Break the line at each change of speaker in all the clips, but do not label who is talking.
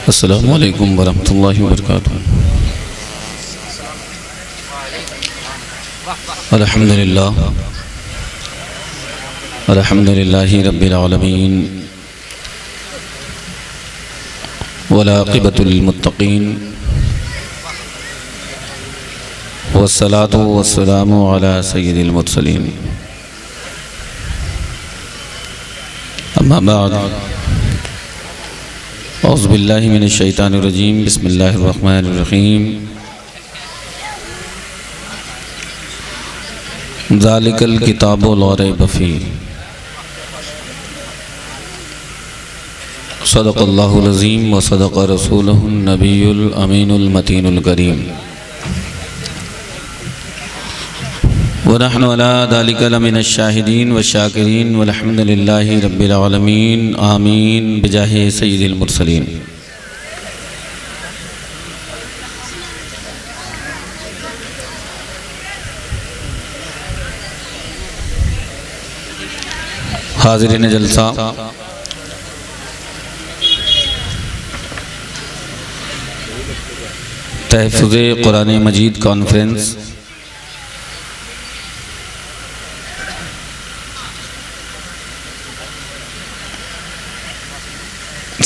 अस्सलामु अलैकुम वरहमतुल्लाहि वबरकातुहू। अल्हम्दुलिल्लाहि रब्बिल आलमीन वल आक़िबतुल मुत्तक़ीन वस्सलातु वस्सलामु अला सय्यिदिल मुरसलीन। अम्मा बाद औज़ु बिल्लाहि मिनश शैतानिर रजीम बिस्मिल्लाहिर रहमानिर रहीम। ज़ालिकल किताबु ला रैब फ़ीह। सदक़ल्लाहुल अज़ीम व सदक़ रसूलुहुन नबियुल अमीनुल मतीनुल करीम। व नहनु अला ज़ालिका लमिनश शाहिदीन व शाकिरीन वल्हम्दुलिल्लाहि रब्बिल आलमीन। आमीन बिजाहि सय्यिदिल मुरसलीन। हाज़िरीन जलसा, तहफ़्फ़ुज़े कुरान मजीद कॉन्फ्रेंस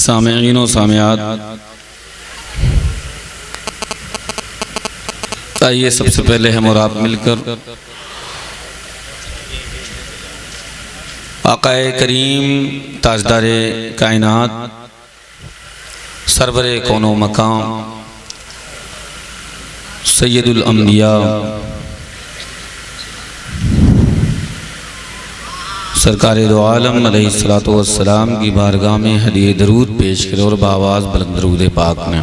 सामेईन व सामियात, आइए सबसे पहले हम और आप मिलकर आक़ाए करीम ताजदारे कायनात सरवरे कौनो मकाम सैयदुल अंबिया सरकारे दो आलम अलैहिस्सलातु वस्सलाम की बारगाह में हदिये दरूद पेश करो और बावाज़ बुलंद दरूद पाक में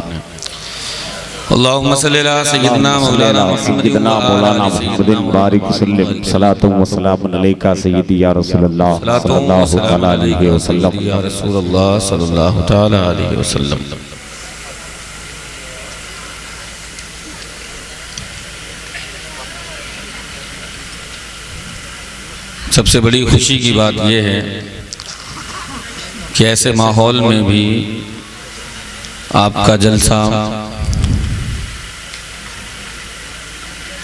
अल्लाहुम्मा सल्ली अला सय्यिदिना मौलाना
मुहम्मदिन बारिक वसल्लम सलातु व सलामुन अलैका सय्यदी या रसूलल्लाह सल्लल्लाहु तआला अलैहि वसल्लम।
या रसूलल्लाह सल्लल्लाहु तआला अलैहि वसल्लम। सबसे बड़ी खुशी की बात यह है कि ऐसे माहौल में भी आपका जलसा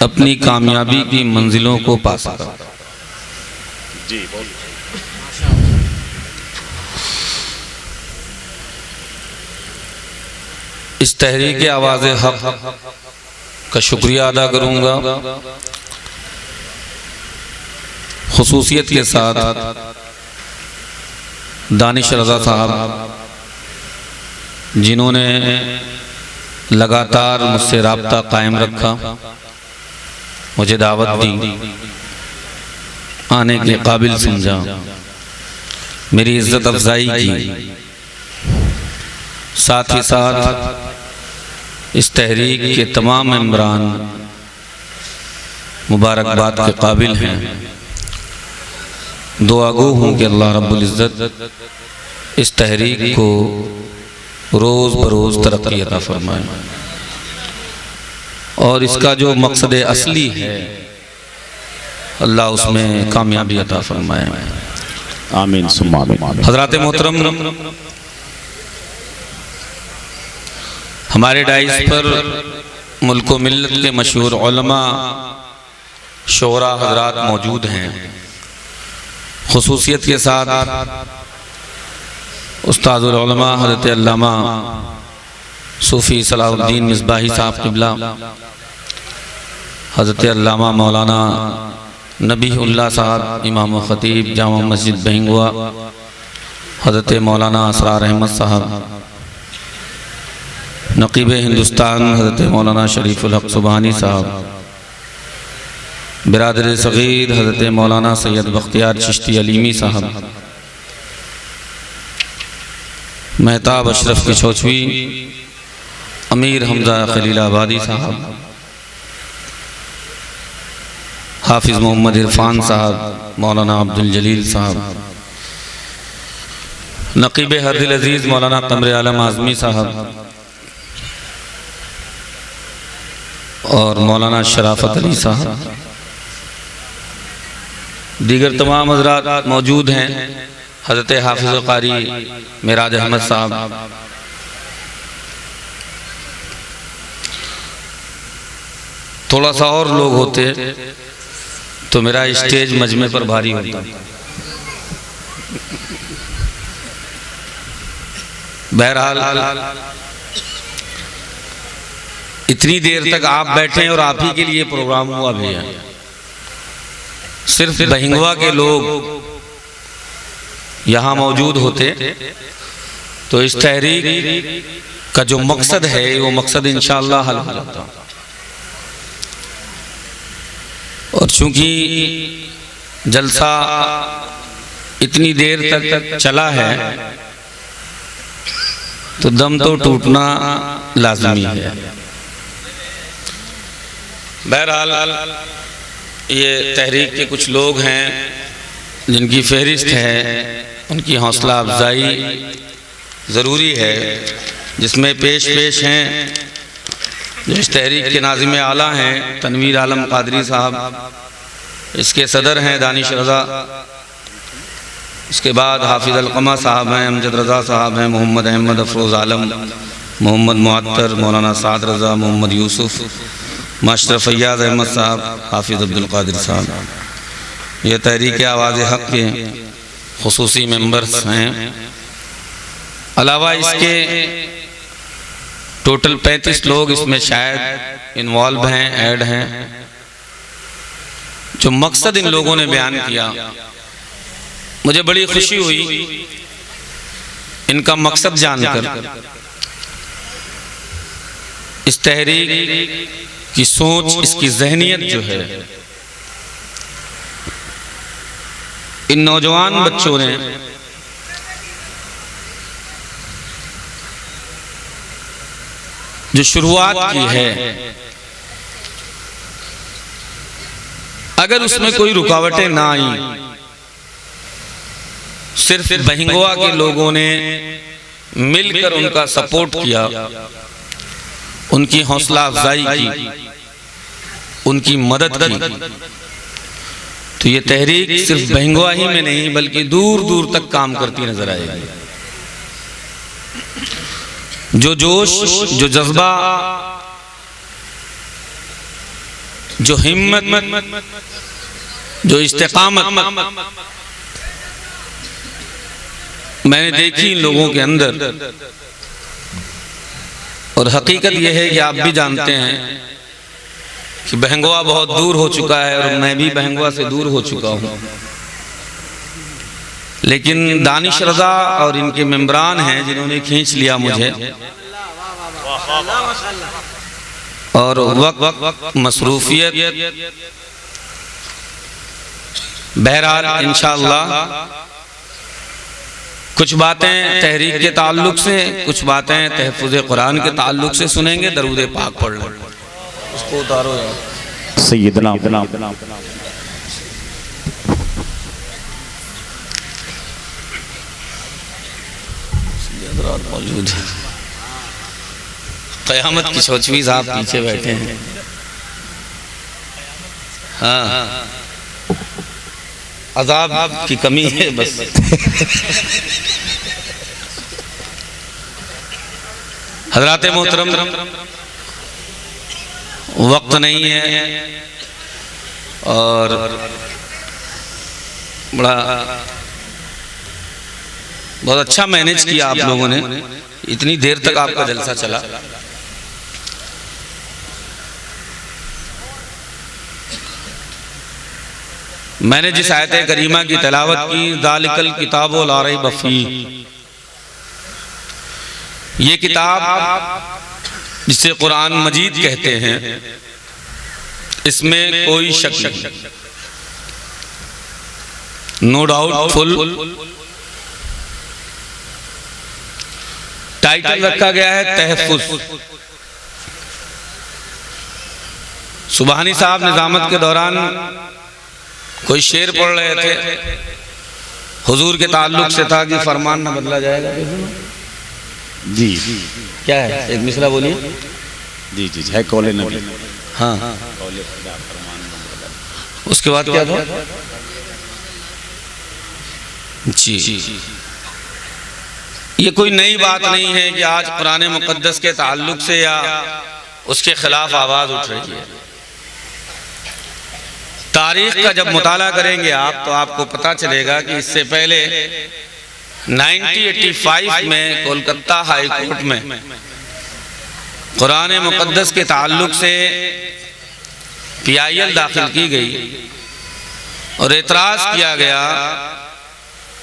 अपनी कामयाबी की मंजिलों को पा सका। इस तहरीक आवाज़े हक का शुक्रिया अदा करूंगा, खुसूसियत के साथ दानिश रज़ा साहब जिन्होंने लगातार मुझसे राब्ता कायम रखा, मुझे दावत दी, आने के काबिल समझा, मेरी इज्जत अफजाई की, साथ ही साथ इस तहरीक के तमाम मेंबरान मुबारकबाद के काबिल हैं। दुआ गो हूँ कि अल्लाह रब्बुल इज़्ज़त इस तहरीक को रोज़ बरोज़ तरक्की अता फरमाए और इसका जो मकसद असली है अल्लाह उसमें कामयाबी अता फरमाए।
आमीन सुम्मा आमीन।
हज़रात मोहतरम, हमारे डाइस पर मुल्क व मिल्लत के मशहूर उलमा शोरा हज़रात मौजूद हैं। खुसूसियत के साथ उस्तादुल उलमा हज़रत अल्लामा सूफ़ी सलाहुद्दीन मिसबाही साहब क़िबला, हज़रत अल्लामा मौलाना नबीहुल्लाह साहब इमाम व ख़तीब जामा मस्जिद बहिंगवा, हज़रत मौलाना असरार अहमद साहब नक़ीब हिंदुस्तान हज़रत मौलाना शरीफुल हक़ सुबहानी साहब, बिरादर सग़ीर हज़रत मौलाना सैयद बख्तियार चिश्ती अलीमी साहब, महताब अशरफ किशोचवी, अमीर हमजा खलीलाबादी साहब, हाफिज़ मोहम्मद इरफान साहब, मौलाना अब्दुल जलील साहब, नक़ीब हरदिल अज़ीज़ मौलाना कमर आलम आज़मी साहब और मौलाना शराफत अली साहब, दीगर तमाम हज़रात मौजूद हैं। हज़रत हाफिज़ कारी मेराज अहमद साहब, थोड़ा सा और लोग होते तो मेरा स्टेज मजमे पर भारी होता। बहरहाल इतनी देर तक आप बैठे और आप ही के लिए प्रोग्राम हुआ भी है। सिर्फ बहिंगवा के लोग यहाँ मौजूद होते तो इस तहरीक का जो मकसद है वो मकसद इंशाअल्लाह हल हो जाता। और चूंकि जलसा इतनी देर तक चला है तो दम तो टूटना लाजमी है। बहरहाल ये तहरीक के कुछ लोग हैं जिनकी फहरिस्त है, उनकी हौसला अफजाई ज़रूरी है, जिसमें पेश हैं जो इस तहरीक के नाज़िम आला हैं तनवीर आलम कादरी साहब, इसके सदर हैं दानिश रज़ा, इसके बाद हाफिज़ अलक़मा साहब हैं, अमजद रज़ा साहब हैं, मोहम्मद अहमद अफरोज़ आलम, मोहम्मद मुअत्तर, मौलाना साद रज़ा, मोहम्मद यूसुफ़, मास्टर फैयाज़ अहमद साहब, हाफिज़ अब्दुल क़ादिर साहब। ये तहरीक आवाज़ हक़ के खुसूसी मेंबर्स हैं। अलावा इसके टोटल 35 लोग इसमें शायद इन्वॉल्व हैं, ऐड हैं। जो मकसद इन लोगों ने बयान किया मुझे बड़ी खुशी हुई इनका मकसद जानकर। इस तहरीक की सोच, इसकी ज़हनियत जो है, इन नौजवान बच्चों ने जो शुरुआत की है, अगर उसमें कोई रुकावटें ना आई, सिर्फ बहिंगवा के लोगों ने मिलकर उनका सपोर्ट किया, उनकी हौसला अफजाई की, उनकी मदद की, तो ये तहरीक सिर्फ बहिंगवा ही में नहीं बल्कि दूर दूर तक काम करती नजर आएगी। जो जोश, जो जज्बा, जो हिम्मत, जो इस्तिकामत मैंने देखी इन लोगों के अंदर, और हकीकत यह है कि आप भी जानते हैं कि बहिंगवा बहुत दूर हो चुका है और मैं भी बहिंगवा से दूर हो चुका हूँ, लेकिन दानिश रज़ा और इनके मेंबरान हैं जिन्होंने खींच लिया मुझे, और वक्त मसरूफियत। बहरहाल इंशाअल्लाह कुछ बातें तहरीक के ताल्लुक से, कुछ बातें तहफ़्फ़ुज़ कुरान के ताल्लुक से सुनेंगे। दरूद पाक पढ़ लें, उसको उतारो यार।
सैयदना
मौजूद है, क़यामत की सोचवी साहब पीछे बैठे हैं। हाँ, अज़ाब की कमी है बस। हज़रात मोहतरम, वक्त नहीं है और बड़ा बहुत अच्छा मैनेज किया आप लोगों ने, इतनी देर तक आपका जलसा चला। मैंने जिस आयत करीमा की तिलावत की, ज़ालिकल किताबु ला रैब फीह, ये किताब जिसे कुरान मजीद कहते हैं, इसमें कोई शक नहीं, नो डाउटफुल। टाइटल रखा गया है तहफ़्फ़ुज़। सुबहानी साहब निज़ामत के दौरान कोई शेर पढ़ रहे थे, हुजूर के ताल्लुक से था कि फरमान न बदला जाएगा।
जी
क्या है, एक मिसरा बोलिए।
जी जी है कौले नबी।
हाँ, उसके बाद क्या था? जी, ये कोई नई बात नहीं है कि आज कुरान मुक़द्दस के ताल्लुक से या उसके खिलाफ आवाज़ उठ रही है। तारीख का जब मुताला करेंगे आप तो आपको पता चलेगा कि इससे पहले 1985 में कोलकाता हाई कोर्ट में कुरान मुक़द्दस के ताल्लुक से PIL दाखिल की गई और एतराज़ किया गया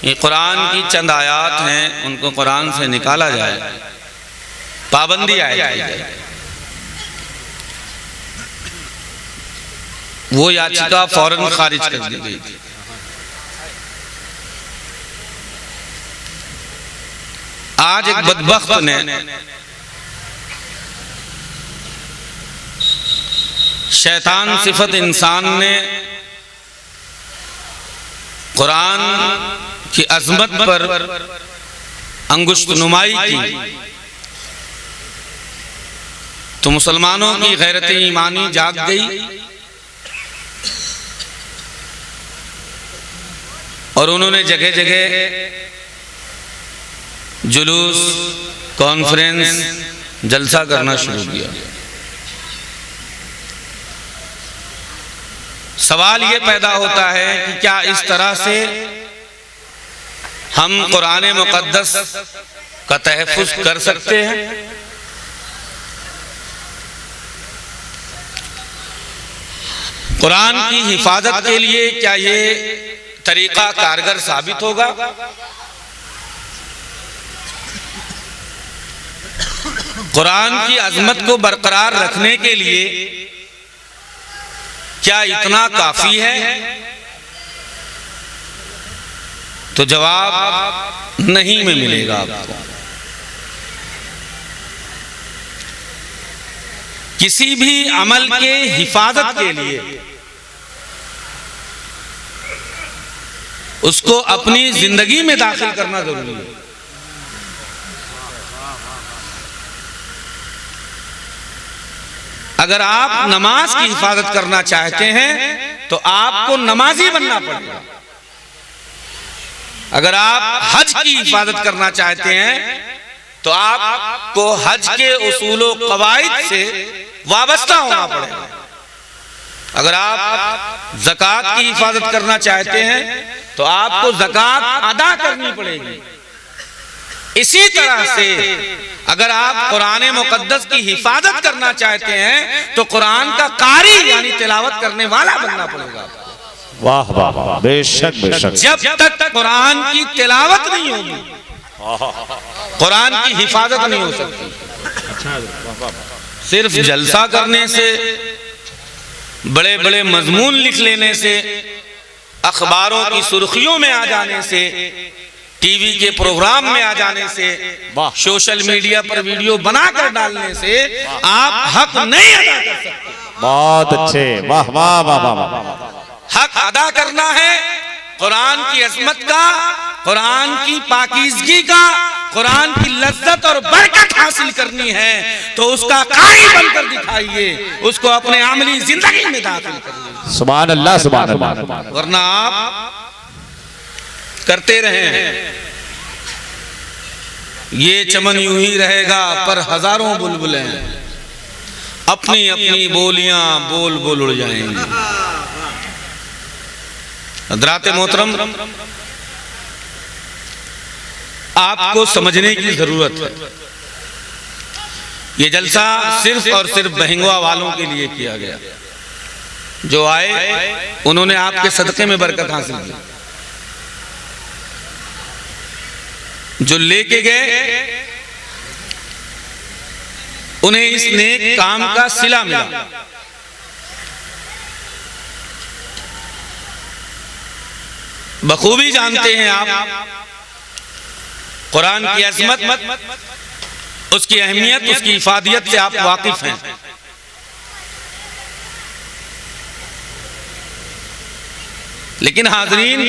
कि कुरान की चंद आयात हैं उनको कुरान से निकाला जाए, पाबंदी आए। वो याचिका फौरन खारिज कर दी गई थी। आज एक बदबख्त ने शैतान सिफत इंसान ने कुरान की अजमत पर अंगुष्ठ नुमाई की तो मुसलमानों की गैरत ईमानी जाग गई और उन्होंने जगह जगह जुलूस, कॉन्फ्रेंस, जलसा करना शुरू किया। सवाल ये पैदा होता है कि क्या इस तरह से हम कुरान मुक़द्दस का तहफ़्फ़ुज़ कर सकते हैं? कुरान की हिफाजत के लिए क्या ये तरीका कारगर साबित होगा? कुरान की अजमत को बरकरार रखने के लिए क्या इतना काफी है? तो जवाब नहीं में मिलेगा आपको। किसी भी अमल के हिफाजत के लिए उसको अपनी जिंदगी में दाखिल करना जरूरी है। अगर आप नमाज की हिफाजत करना चाहते हैं तो आपको नमाजी बनना पड़ेगा। अगर आप हज की हिफाजत करना चाहते हैं तो आपको हज के उसूलों कवाइद से वाबस्ता होना पड़ेगा। अगर आप ज़कात की हिफाजत करना चाहते हैं तो आपको ज़कात अदा करनी पड़ेगी। इसी तरह से अगर आप कुरान मुक़द्दस की हिफाजत करना चाहते हैं तो कुरान का कारी यानी तिलावत करने वाला बनना पड़ेगा।
वाह वाह वाह, बेशक बेशक।
जब तक कुरान की तिलावत नहीं होगी कुरान की हिफाजत नहीं हो सकती। सिर्फ जलसा करने से, बड़े बड़े मजमून लिख लेने से, अखबारों की सुर्खियों में आ जाने से, टीवी के प्रोग्राम में आ जाने से, सोशल मीडिया पर वीडियो बनाकर डालने से आप हक नहीं अदा कर सकते।
बहुत अच्छे, वाह वाह वाह वाह।
हक अदा करना है कुरान की अजमत का, कुरान की पाकीज़गी का, कुरान की लज्जत और बरकत हासिल करनी है तो उसका कारी बनकर दिखाइए, उसको अपने अमली जिंदगी में दाखिल करिए।
सुभान अल्लाह, सुभान अल्लाह।
वरना आप करते रहें, ये चमन यूं ही रहेगा पर हजारों बुलबुलें अपनी अपनी बोलियां बोल बोल उड़ जाएंगी। हज़रात मोहतरम, आपको समझने की जरूरत है ये जलसा सिर्फ और सिर्फ बहिंगवा वालों के लिए किया गया। जो आए उन्होंने आपके सदक़े में बरकत हासिल की, जो लेके गए उन्हें इस नेक काम का सिला मिला। बखूबी जानते हैं आप कुरान की अज़मत, उसकी अहमियत, उसकी इफादियत से आप वाकिफ हैं। लेकिन हाज़रीन,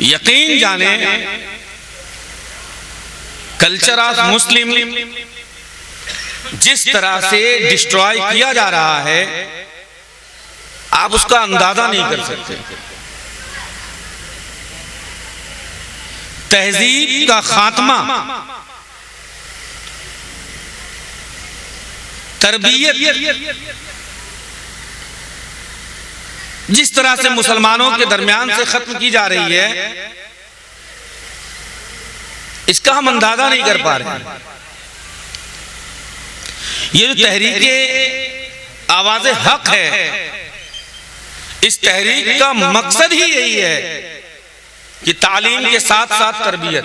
यकीन जाने कल्चर ऑफ मुस्लिम जिस तरह से डिस्ट्रॉय किया जा रहा है आप उसका अंदाजा नहीं कर सकते। तहजीब का खात्मा, तरबियत जिस तरह से मुसलमानों के दरमियान से खत्म की जा रही है, इसका हम अंदाजा नहीं कर पा रहे हैं। ये जो तहरीक आवाज़े हक है, इस तहरीक का मकसद ही यही है कि तालीम के साथ साथ तरबियत,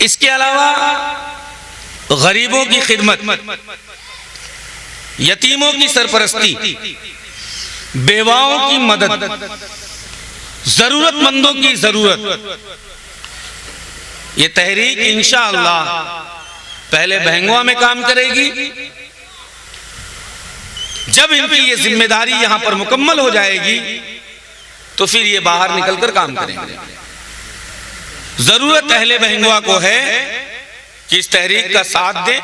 इसके अलावा गरीबों की खिदमत, यतीमों की सरपरस्ती, बेवाओं की मदद, जरूरतमंदों की जरूरत, ये तहरीक इंशाअल्लाह पहले बहंगवा में काम करेगी। जब इनकी ये जिम्मेदारी यहां पर मुकम्मल हो जाएगी तो फिर ये बाहर निकलकर काम करेंगे। जरूरत अहले बहंगवा को है कि इस तहरीक का साथ दें,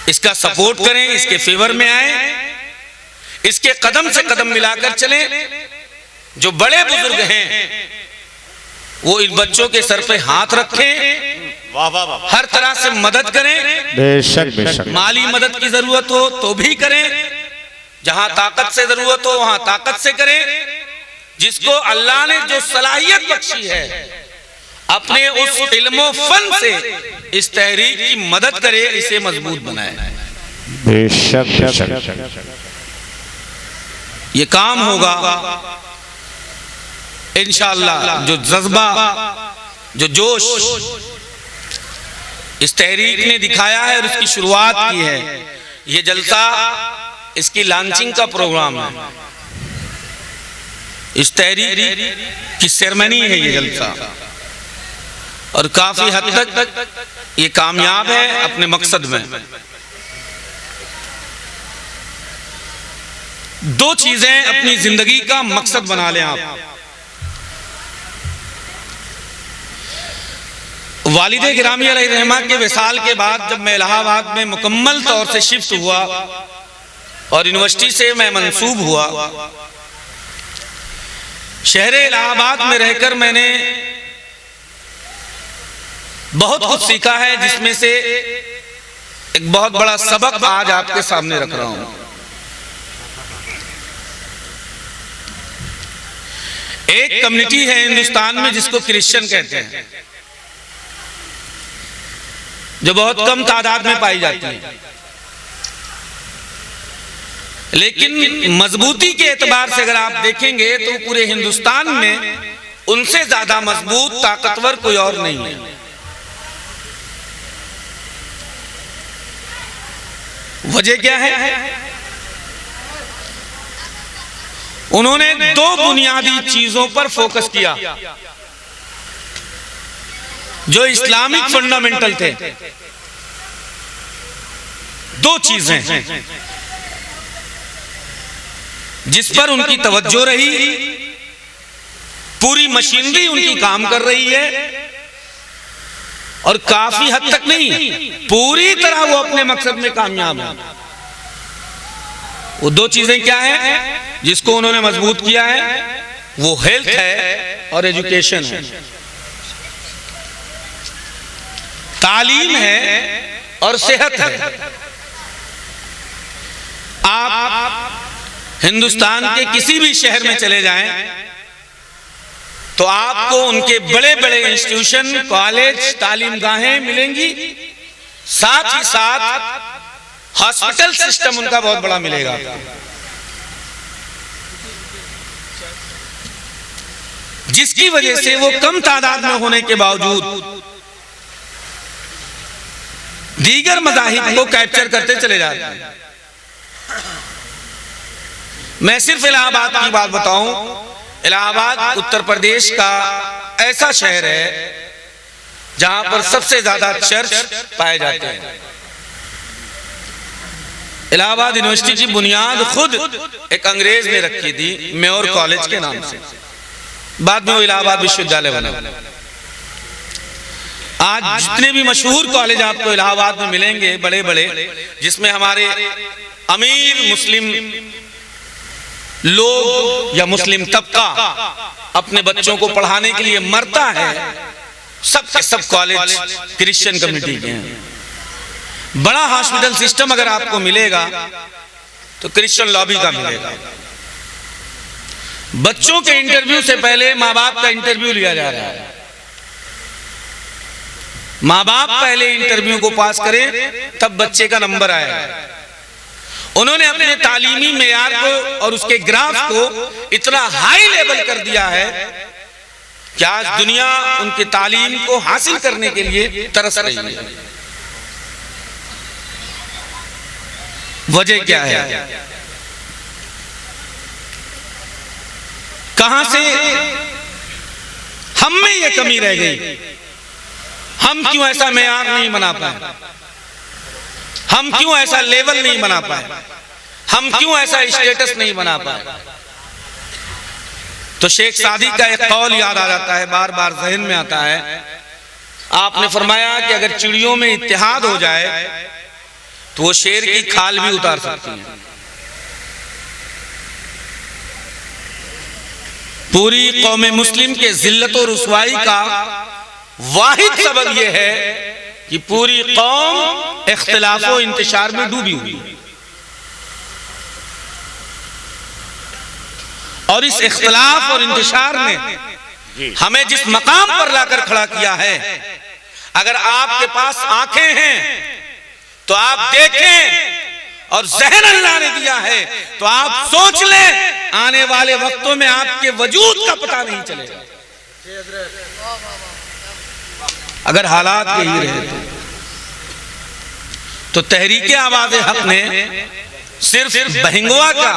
इसका सपोर्ट करें, इसके फेवर में आए, इसके कदम से कदम मिलाकर चलें। जो बड़े बुजुर्ग हैं वो इन बच्चों के सर पे हाथ रखें, हर तरह से मदद करें।
बेशक बेशक।
माली मदद की जरूरत हो तो भी करें, जहां ताकत से जरूरत हो वहां ताकत से करें। जिसको अल्लाह ने जो सलाहियत बख्शी है, अपने उस इल्मो फन से इस तहरीक की मदद करे, इसे मजबूत बनाए।
बेशक बेशक।
ये काम होगा इंशाअल्लाह। जो जज्बा, जो जोश इस तहरीक ने दिखाया है और इसकी शुरुआत की है, ये जलसा इसकी लॉन्चिंग का प्रोग्राम है, इस तहरीक की सेरेमनी है ये जलसा, और काफी हद तक ये कामयाब है अपने मकसद में। दो चीजें अपनी जिंदगी का मकसद बना लें आप। वालिदे गिरामी अलैहिर्रहमा के विसाल के बाद जब मैं इलाहाबाद में मुकम्मल तौर से शिफ्ट हुआ और यूनिवर्सिटी से मैं मंसूब हुआ, शहर इलाहाबाद में रहकर मैंने बहुत कुछ सीखा है, जिसमें से एक बहुत बड़ा सबक आज आपके सामने रख रहा हूं। एक कम्युनिटी है हिंदुस्तान में जिसको क्रिश्चियन कहते हैं, जो बहुत कम तादाद में पाई जाती है, लेकिन मजबूती के एतबार से अगर आप देखेंगे तो पूरे हिंदुस्तान में उनसे ज्यादा मजबूत ताकतवर कोई और नहीं है। वजह क्या है? उन्होंने दो बुनियादी चीजों पर फोकस किया जो इस्लामिक फंडामेंटल थे। दो चीजें जिस पर उनकी तवज्जो रही, पूरी मशीनरी उनकी काम कर रही है, और काफी हद तक नहीं, पूरी तरह वो अपने मकसद में कामयाब है। वो दो चीजें क्या है जिसको उन्होंने मजबूत किया है? वो हेल्थ है और एजुकेशन है, तालीम है और सेहत है। आप हिंदुस्तान के किसी भी शहर में चले जाएं तो आपको उनके बड़े बड़े इंस्टीट्यूशन, कॉलेज, तालीम गाहें मिलेंगी, साथ ही साथ हॉस्पिटल सिस्टम उनका बहुत बड़ा मिलेगा। जिसकी वजह से वो कम तादाद में होने के बावजूद दीगर मज़ाहिब को कैप्चर करते चले जाते हैं। मैं सिर्फ इलाहाबाद की बात बताऊं, इलाहाबाद उत्तर प्रदेश का ऐसा शहर है जहां पर सबसे ज्यादा चर्च पाए जाते हैं। इलाहाबाद यूनिवर्सिटी की बुनियाद खुद एक अंग्रेज ने रखी थी, मेयर कॉलेज के नाम से। बाद में वो इलाहाबाद विश्वविद्यालय बना। आज जितने भी मशहूर कॉलेज आपको इलाहाबाद में मिलेंगे, बड़े बड़े, जिसमें हमारे अमीर मुस्लिम लोग या मुस्लिम तबका अपने बच्चों को पढ़ाने के लिए मरता है, सब के सब कॉलेज क्रिश्चियन कम्युनिटी के हैं। बड़ा हॉस्पिटल सिस्टम अगर आपको मिलेगा तो क्रिश्चियन लॉबी का मिलेगा। बच्चों के इंटरव्यू से पहले माँ बाप का इंटरव्यू लिया जा रहा है। माँ बाप पहले इंटरव्यू को पास करें तब बच्चे का नंबर आएगा। उन्होंने अपने तालीमी मेयार को और उसके ग्राफ को इतना हाई लेवल कर दिया है कि आज दुनिया उनकी तालीम को हासिल करने के लिए तरस रही है। वजह क्या है? कहां से हम में ये कमी रह गई? हम क्यों ऐसा मेयार नहीं बना पाए? हम क्यों ऐसा लेवल नहीं बना पाए? हम क्यों ऐसा स्टेटस नहीं बना पाए? तो शेख सादी का एक कौल याद आ जाता है, बार बार जहन में आता है। आपने फरमाया कि अगर चिड़ियों में इत्तेहाद हो जाए तो वो शेर की खाल भी उतार सकती हैं। पूरी कौम मुस्लिम के जिल्लत और रुसवाई का वाहिद सबब यह है कि पूरी कौम इख्तिलाफ और इंतशार में डूबी हुई है। और इस इख्तिलाफ और इंतशार ने हमें जिस मकाम पर लाकर खड़ा किया है, अगर आपके पास आंखें हैं तो आप देखें, और ज़हन अल्लाह ने दिया है तो आप सोच लें, आने वाले वक्तों में आपके वजूद का पता नहीं चलेगा अगर हालात यही रहे तो तहरीके आवाज़े हक ने सिर्फ बहिंगवा का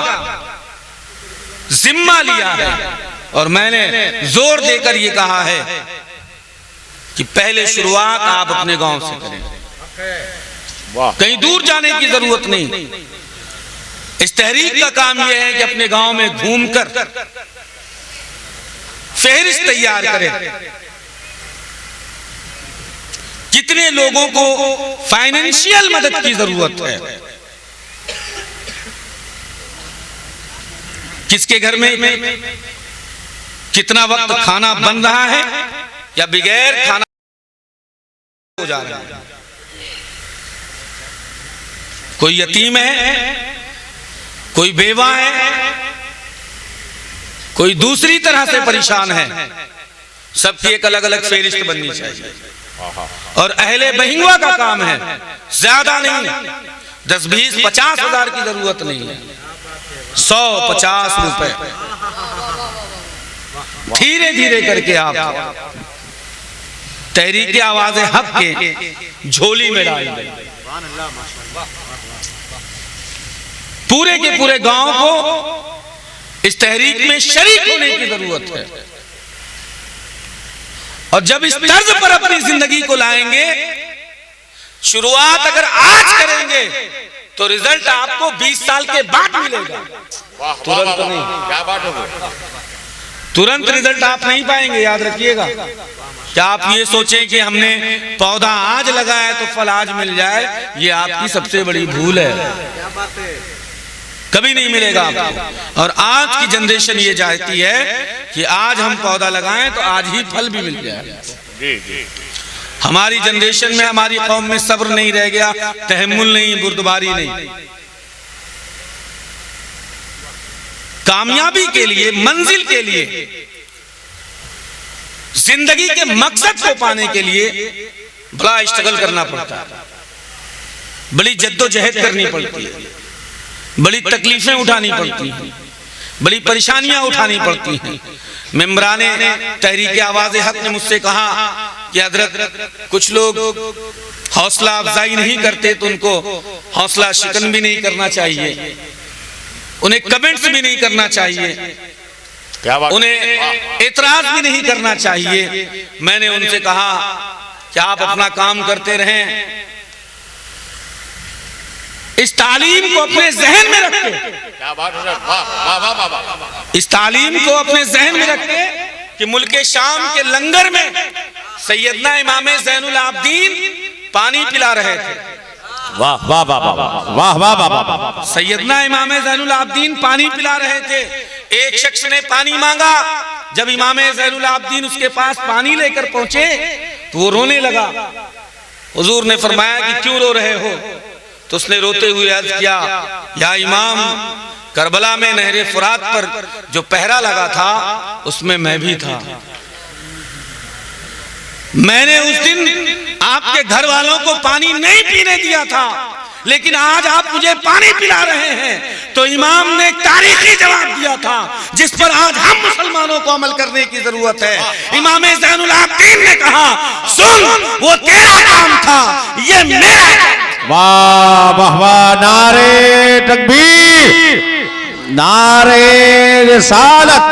जिम्मा लिया है। और मैंने जोर देकर यह कहा है कि पहले शुरुआत आप अपने गांव से करें, कहीं दूर जाने की जरूरत नहीं। इस तहरीक का काम यह है कि अपने गांव में घूमकर फहरिस्त तैयार करें, कितने लोगों को फाइनेंशियल मदद की जरूरत है, किसके घर में कितना वक्त खाना बन रहा है या बगैर खाना हो जा रहा है। कोई यतीम है, कोई बेवा है, कोई दूसरी तरह से परेशान है। सबकी एक अलग अलग फेरिस्त बननी चाहिए। और अहले बहिंगवा का काम है, ज्यादा नहीं, 10, 20, 50 हजार की जरूरत नहीं है, 150 रुपए धीरे धीरे करके आप तहरीके आवाज़े हक के झोली में डालेंगे। पूरे के पूरे गांव को इस तहरीक में शरीक होने की जरूरत है। और जब इस तर्ज पर अपनी जिंदगी को लाएंगे, शुरुआत अगर आज करेंगे तो रिजल्ट आपको 20 साल के बाद मिलेगा, तुरंत नहीं। क्या बात है? तुरंत रिजल्ट आप नहीं पाएंगे, याद रखिएगा। क्या आप ये सोचें कि हमने पौधा आज लगाया तो फल आज मिल जाए, ये आपकी सबसे बड़ी भूल है। कभी नहीं मिलेगा आपको। और आज की जनरेशन ये चाहती है कि आज हम पौधा लगाएं तो आज ही फल भी मिल जाए। हमारी जनरेशन में, हमारी कौम में सब्र नहीं रह गया, तहम्मुल नहीं, बुर्दबारी नहीं। कामयाबी के लिए, मंजिल के लिए, जिंदगी के मकसद को पाने के लिए बड़ा स्ट्रगल करना पड़ता है, बड़ी जद्दोजहद करनी पड़ती है, बड़ी तकलीफें उठानी पड़ती हैं, बड़ी परेशानियां उठानी पड़ती हैं। मेंबराने तहरीके आवाज़े हक ने मुझसे कहा कि हजरत कुछ लोग हौसला अफजाई नहीं करते तो उनको हौसला शिकन भी नहीं करना चाहिए, उन्हें कमेंट्स भी नहीं करना चाहिए, उन्हें एतराज भी नहीं करना चाहिए। मैंने उनसे कहा कि आप अपना काम करते रहें, इस तालीम को अपने जहन में रखें, इस तालीम को अपने जहन में रखें कि मुल्के शाम के लंगर में सैयदना इमाम ज़ैनुल आबिदीन पानी पिला रहे थे।
वाह वाह वाह वाह वाह वाह वाह।
सैयदना इमाम ज़ैनुल आबिदीन पानी पिला रहे थे। एक शख्स ने पानी मांगा, जब इमाम ज़ैनुल आबिदीन उसके पास पानी लेकर पहुंचे तो वो रोने लगा। हुजूर ने फरमाया कि क्यों रो रहे हो? तो उसने रोते हुए अर्ज किया, या इमाम, करबला में नहरे फुरात पर जो पहरा लगा था उसमें मैं भी था। मैंने उस दिन आपके घर वालों को पानी नहीं पीने दिया था, लेकिन आज आप मुझे पानी पिला रहे हैं। तो इमाम ने एक तारीखी जवाब दिया था जिस पर आज हम मुसलमानों को अमल करने की जरूरत है। इमाम ज़ैनुल आबिदीन ने कहा, सुन, वो तेरा काम था, ये मेरा।
वाह वाह वाह, नारे तकबीर, नारे रिसालत,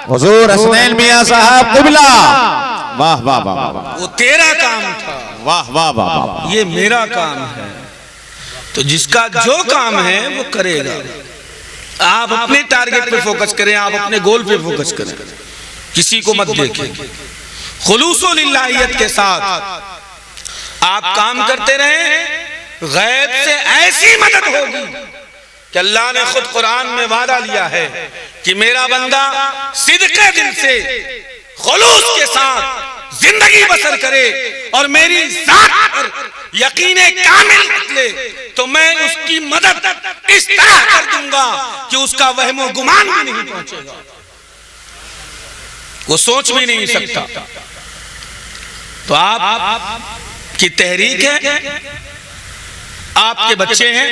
हुजूर हसनैन मियां साहब क़िबला। वाह वाह वाह वाह,
वो तेरा काम था,
वाह वाह वाह,
ये मेरा काम है। तो जिसका जो काम है वो करेगा। आप अपने टारगेट पे फोकस करें, आप अपने गोल पे फोकस करें, किसी को मत देखें। खुलूसो लिल्लाहियत के साथ आप काम करते रहें, गैब से ऐसी मदद होगी कि अल्लाह ने खुद कुरान में वादा लिया है कि मेरा बंदा सिद्क़े दिल से, खुलूस के साथ जिंदगी बसर करे और मेरी जात पर यकीने कामिल रख ले, तो मैं उसकी मदद इस तरह कर दूंगा कि उसका वहमो गुमान भी नहीं पहुंचेगा, वो सोच भी नहीं सकता। तो आप की तहरीक है, आपके बच्चे हैं,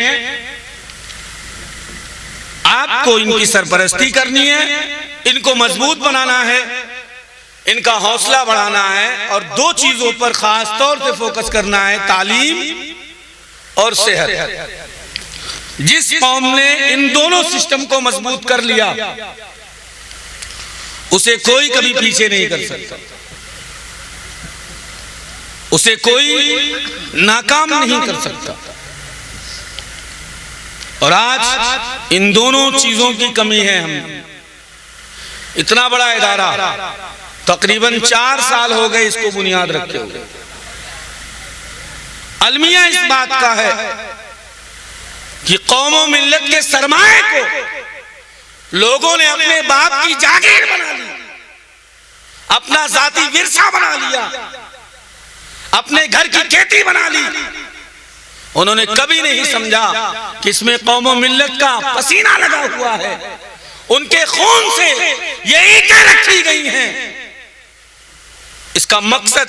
आपको इनकी सरपरस्ती करनी है, इनको मजबूत बनाना है, इनका हौसला बढ़ाना है, और दो चीजों पर खास तौर से फोकस करना है, तालीम और सेहत। जिस कौम ने इन दोनों सिस्टम को मजबूत कर लिया उसे कोई कभी पीछे नहीं कर सकता, उसे कोई नाकाम नहीं कर सकता। और आज इन दोनों चीजों की कमी है। हम इतना बड़ा इदारा, तकरीबन 4 साल हो गए इसको बुनियाद रखे हुए। अलमिया इस बात का है कि कौमों मिल्लत के सरमाए को लोगों ने अपने बाप की जागीर बना ली, अपना जाती विरसा बना लिया, अपने घर की खेती बना ली। उन्होंने कभी नहीं समझा कि इसमें कौमों मिल्लत का पसीना लगा हुआ है, उनके खून से ये ईंटें रखी गई हैं। इसका मकसद,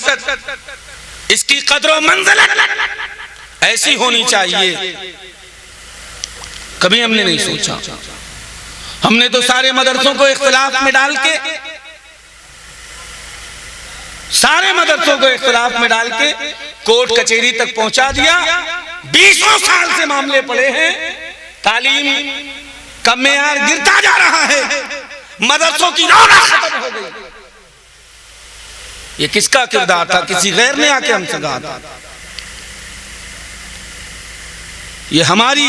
इसकी कदर मंज़िलत ऐसी होनी चाहिए। कभी हमने नहीं सोचा। हमने तो सारे मदरसों को इख्तिलाफ में डाल के, सारे मदरसों को इख्तिलाफ में डाल के कोर्ट कचहरी तक पहुंचा दिया। 20 साल से मामले पड़े हैं, तालीम का मेयार गिरता जा रहा है, मदरसों की रौनक खत्म हो गई। ये किसका किरदार था? किसी गैर ने आके हमसे कहा था। ये हमारी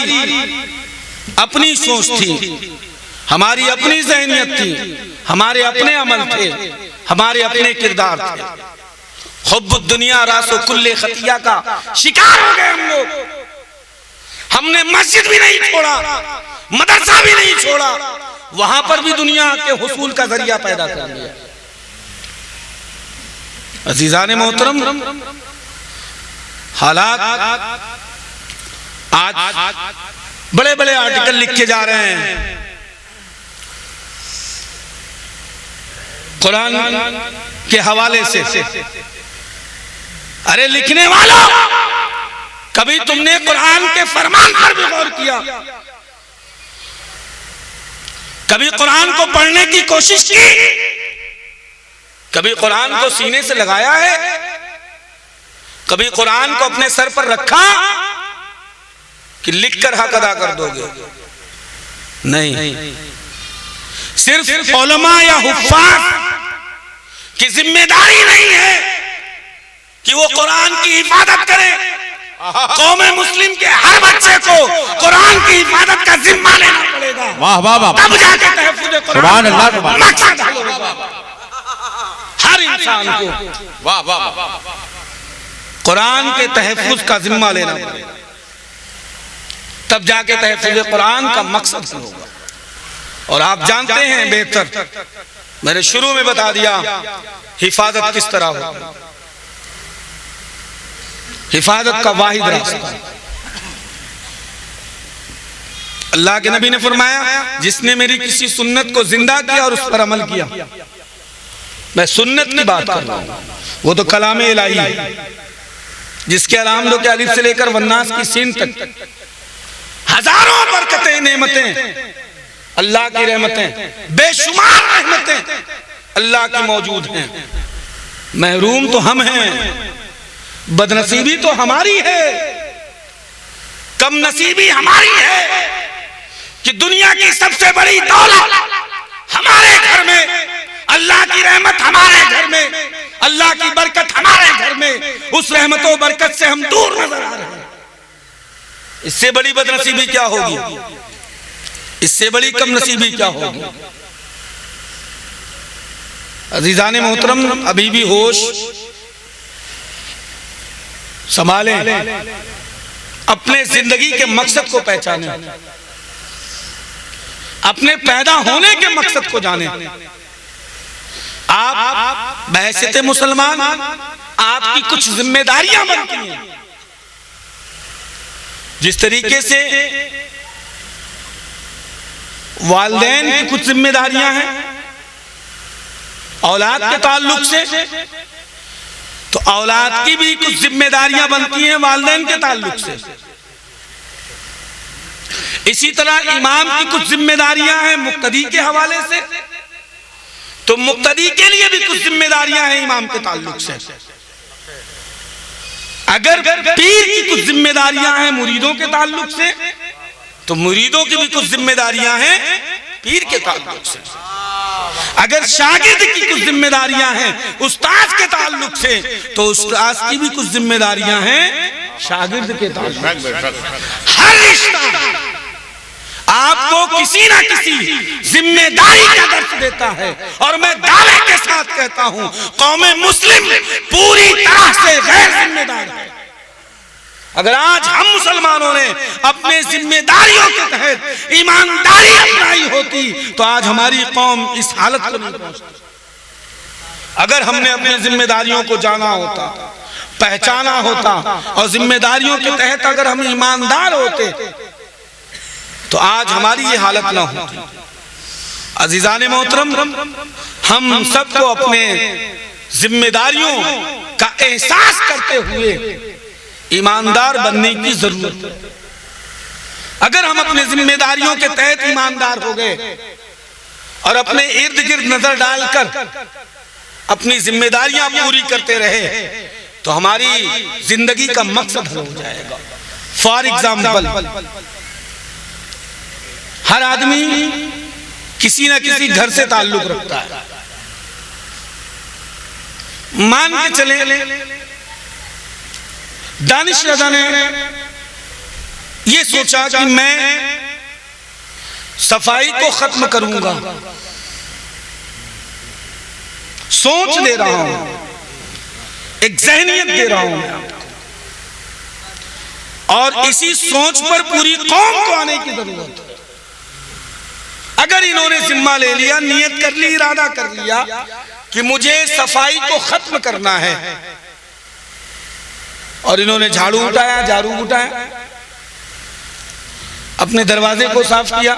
अपनी सोच थी, हमारी अपनी ज़हनियत थी, हमारे अपने अमल थे, हमारे अपने किरदार थे। हुब्बुद दुनिया रासो कुल्ले खतिया का शिकार हो गए हम लोग। हमने मस्जिद भी नहीं छोड़ा, मदरसा भी नहीं छोड़ा, वहां पर भी दुनिया के हुसूल का जरिया पैदा कर लिया। अजीजाने मोहतरम, हालात आज बड़े बड़े आर्टिकल लिखे जा रहे हैं कुरान के हवाले से। अरे लिखने वालों, कभी तुमने कुरान के फरमान पर भी गौर किया? कभी कुरान को पढ़ने की कोशिश की? कभी कुरान को सीने से लगाया है? कभी कुरान को अपने सर पर रखा कि लिखकर हक अदा कर दोगे? नहीं। सिर्फ उलमा या हुफ्फाज की जिम्मेदारी नहीं है कि वो कुरान की हिफाजत करें। कौमे मुस्लिम के हर बच्चे को कुरान की हिफाजत का जिम्मा लेना पड़ेगा।
वाह वाह वाह,
तब जाके तहफ्फुज़ कुरान मकसद होगा। हर इंसान को
वाह वाह
कुरान के तहफ्फुज़ का जिम्मा लेना पड़ेगा, तब जाके तहफ्फुज़ कुरान का मकसद होगा। और आप जानते हैं बेहतर, मैंने शुरू में बता दिया हिफाजत किस तरह हो। हिफाजत का वाहिद रास्ता अल्लाह के नबी ने फरमाया, जिसने मेरी किसी सुन्नत को जिंदा किया और उस पर अमल किया, मैं सुन्नत की बात कर रहा हूं, वो तो कलाम इलाही है, जिसके अलाम के अलिफ से लेकर वन्नास की सीन तक हजारों बरकतें, नेमतें, अल्लाह की रहमतें, बेशुमार रहमतें अल्लाह की मौजूद हैं। महरूम तो हम हैं, बदनसीबी तो हमारी है, कम नसीबी हमारी है कि दुनिया की सबसे बड़ी दौलत हमारे घर में, अल्लाह की रहमत हमारे घर में, अल्लाह की बरकत हमारे घर में, उस रहमत और बरकत से हम दूर नजर आ रहे हैं। इससे बड़ी बदनसीबी क्या होगी, इससे बड़ी कम नसीबी क्या होगी। अजीजाने मोहतरम, अभी भी होश संभालें, अपने जिंदगी के मकसद को पहचानें, अपने पैदा होने के मकसद को जानें। आप बहैसियत मुसलमान, आपकी कुछ जिम्मेदारियां बनती हैं। जिस तरीके से वालिदैन की कुछ जिम्मेदारियां हैं औलाद के ताल्लुक से, तो औलाद की भी कुछ जिम्मेदारियां बनती हैं वालिदैन के ताल्लुक से। इसी तरह इमाम की कुछ जिम्मेदारियां हैं मुक्तदी के हवाले से, तो मुक्तदी के लिए भी कुछ जिम्मेदारियां हैं इमाम के ताल्लुक से। अगर पीर की कुछ जिम्मेदारियां हैं मुरीदों के ताल्लुक से, तो मुरीदों की भी कुछ जिम्मेदारियां हैं पीर के ताल्लुक से। अगर शागिर्द की कुछ जिम्मेदारियां हैं उस्ताद के ताल्लुक से, तो उस्ताद की भी कुछ जिम्मेदारियां हैं शागिर्द के ताल्लुक से। हर रिश्ता आपको किसी ना किसी जिम्मेदारी का दर्ज देता है, और मैं दावे के साथ कहता हूं, कौम मुस्लिम पूरी तरह से गैर जिम्मेदार है। अगर आज हम मुसलमानों ने अपने जिम्मेदारियों के तहत ईमानदारी अपनाई होती, तो आज हमारी कौम इस हालत को नहीं पहुंचती। अगर हमने अपनी जिम्मेदारियों को जाना होता, पहचाना होता, और जिम्मेदारियों के तहत अगर हम ईमानदार होते, तो आज हमारी ये हालत ना होती। अजीजाने मोहतरम, हम सबको अपने जिम्मेदारियों का एहसास करते हुए ईमानदार बनने की जरूरत है। अगर हम अपने जिम्मेदारियों के तहत ईमानदार हो गए और अपने इर्द गिर्द नजर डालकर अपनी जिम्मेदारियां पूरी करते रहे, तो हमारी जिंदगी का मकसद हल हो जाएगा। फॉर एग्जाम्पल, हर आदमी किसी ना किसी घर से ताल्लुक रखता है। मान के चले दानिश रज़ा ने ये सोचा कि मैं सफाई को खत्म करूंगा, सोच दे रहा हूं, एक ज़हनियत दे रहा हूं मैं आपको, और इसी सोच पर पूरी कौम को आने की जरूरत है। अगर इन्होंने जिम्मा ले लिया, नियत कर ली, इरादा कर लिया कि मुझे सफाई को खत्म करना है, और इन्होंने झाड़ू उठाया, झाड़ू उठाया, अपने दरवाजे को साफ किया,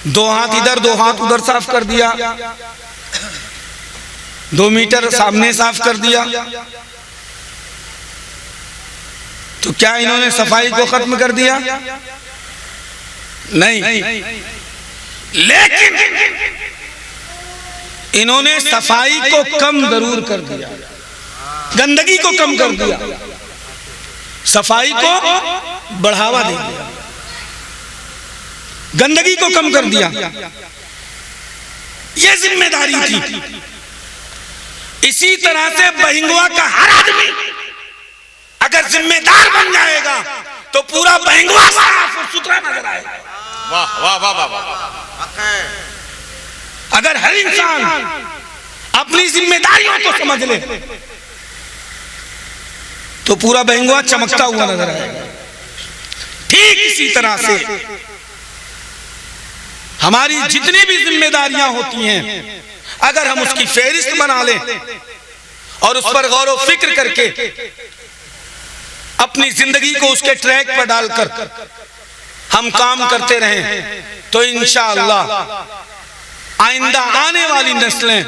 2 हाथ इधर 2 हाथ उधर साफ कर दिया, 2 मीटर सामने साफ कर दिया, तो क्या इन्होंने सफाई को खत्म कर दिया? नहीं, लेकिन इन्होंने सफाई को कम जरूर कर दिया, गंदगी को कम कर दिया, सफाई को बढ़ावा दे दिया, गंदगी को कम कर दिया। यह जिम्मेदारी थी। इसी तरह से बहिंगुआ का हर आदमी अगर जिम्मेदार बन जाएगा, तो पूरा बहिंगुआ साफ और सुथरा नजर आएगा। वाह वाह वाह वाह। अगर हर इंसान अपनी जिम्मेदारियों को समझ ले, तो पूरा बहिंगुआ चमकता हुआ नजर आएगा। ठीक इसी तरह से हमारी जितनी भी जिम्मेदारियां होती हैं, अगर हम उसकी फेहरिस्त बना लें और उस पर गौर व फिक्र करके अपनी जिंदगी को उसके ट्रैक पर डालकर हम काम करते रहें तो इंशाअल्लाह आइंदा आने वाली नस्लें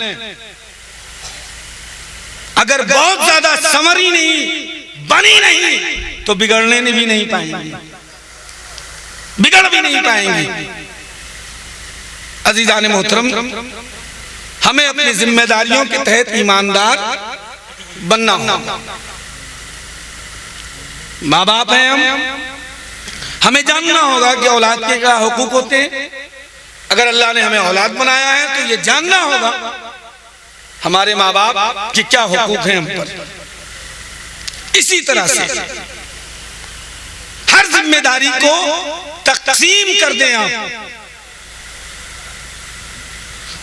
अगर बहुत ज्यादा संवरी नहीं, बनी नहीं, तो बिगड़ने भी नहीं पाएंगी, बिगड़ भी नहीं पाएंगी। अजीजान मोहतरम, हमें अपनी जिम्मेदारियों के तहत ईमानदार बनना होगा। माँ बाप हैं हम, हमें जानना होगा कि औलाद के क्या हुकूक होते हैं। अगर अल्लाह ने हमें औलाद बनाया है तो ये जानना होगा हमारे माँ बाप की क्या हुकूक हैं हम पर। इसी तरह से हर जिम्मेदारी को तकसीम कर दें आप,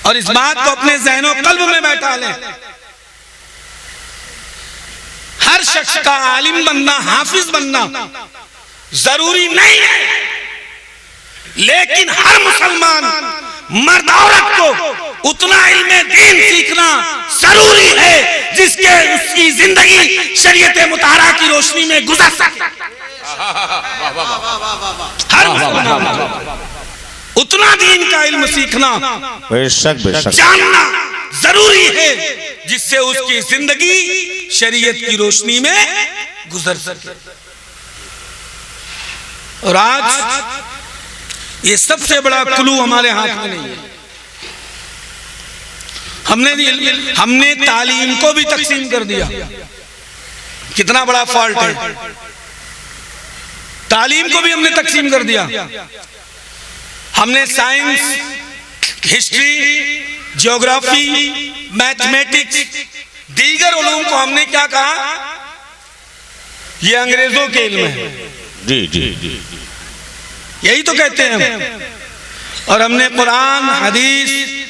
और इस बात को अपने ज़हन और कल्ब में बैठा लें। हर शख्स का आलिम बनना, हाफिज बनना जरूरी नहीं है, लेकिन हर मुसलमान मर्द औरत को उतना इल्मे दीन सीखना जरूरी है जिसके उसकी जिंदगी शरीयत मुताहरा की रोशनी में गुजर सके। हर मुसलमान उतना दीन का इल्म सीखना,
बेशक बेशक
जानना जरूरी है जिससे उसकी जिंदगी शरीयत की रोशनी में गुजर सके। और आज ये सबसे बड़ा क्लू हमारे हाथ में नहीं है। हमने तालीम को भी तकसीम कर दिया। कितना बड़ा फॉल्ट है, तालीम को भी हमने तकसीम कर दिया। हमने साइंस, हिस्ट्री, ज्योग्राफी, मैथमेटिक्स, दीगर उलूम को हमने क्या कहा, ये अंग्रेजों के इल्म है।
जी जी जी,
यही तो कहते हैं हम। और हमने कुरान, हदीस,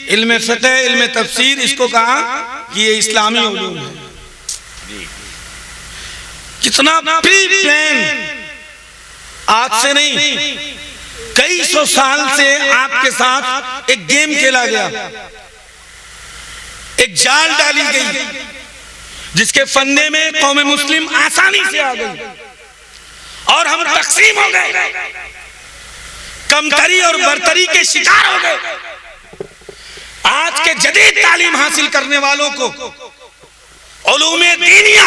इल्म फ़िक़्ह, इल्म तफसीर इसको कहा कि ये इस्लामी उलूम है। कितना प्री प्लान, आज से नहीं कई सौ साल से आपके साथ एक गेम खेला गया, एक जाल डाली गई जिसके फंदे में कौम मुस्लिम आसानी से आ गई और हम तकसीम हो गए, कमतरी और बरतरी के शिकार हो गए। आज के जदीद तालीम हासिल करने वालों को, उलूमे दीनिया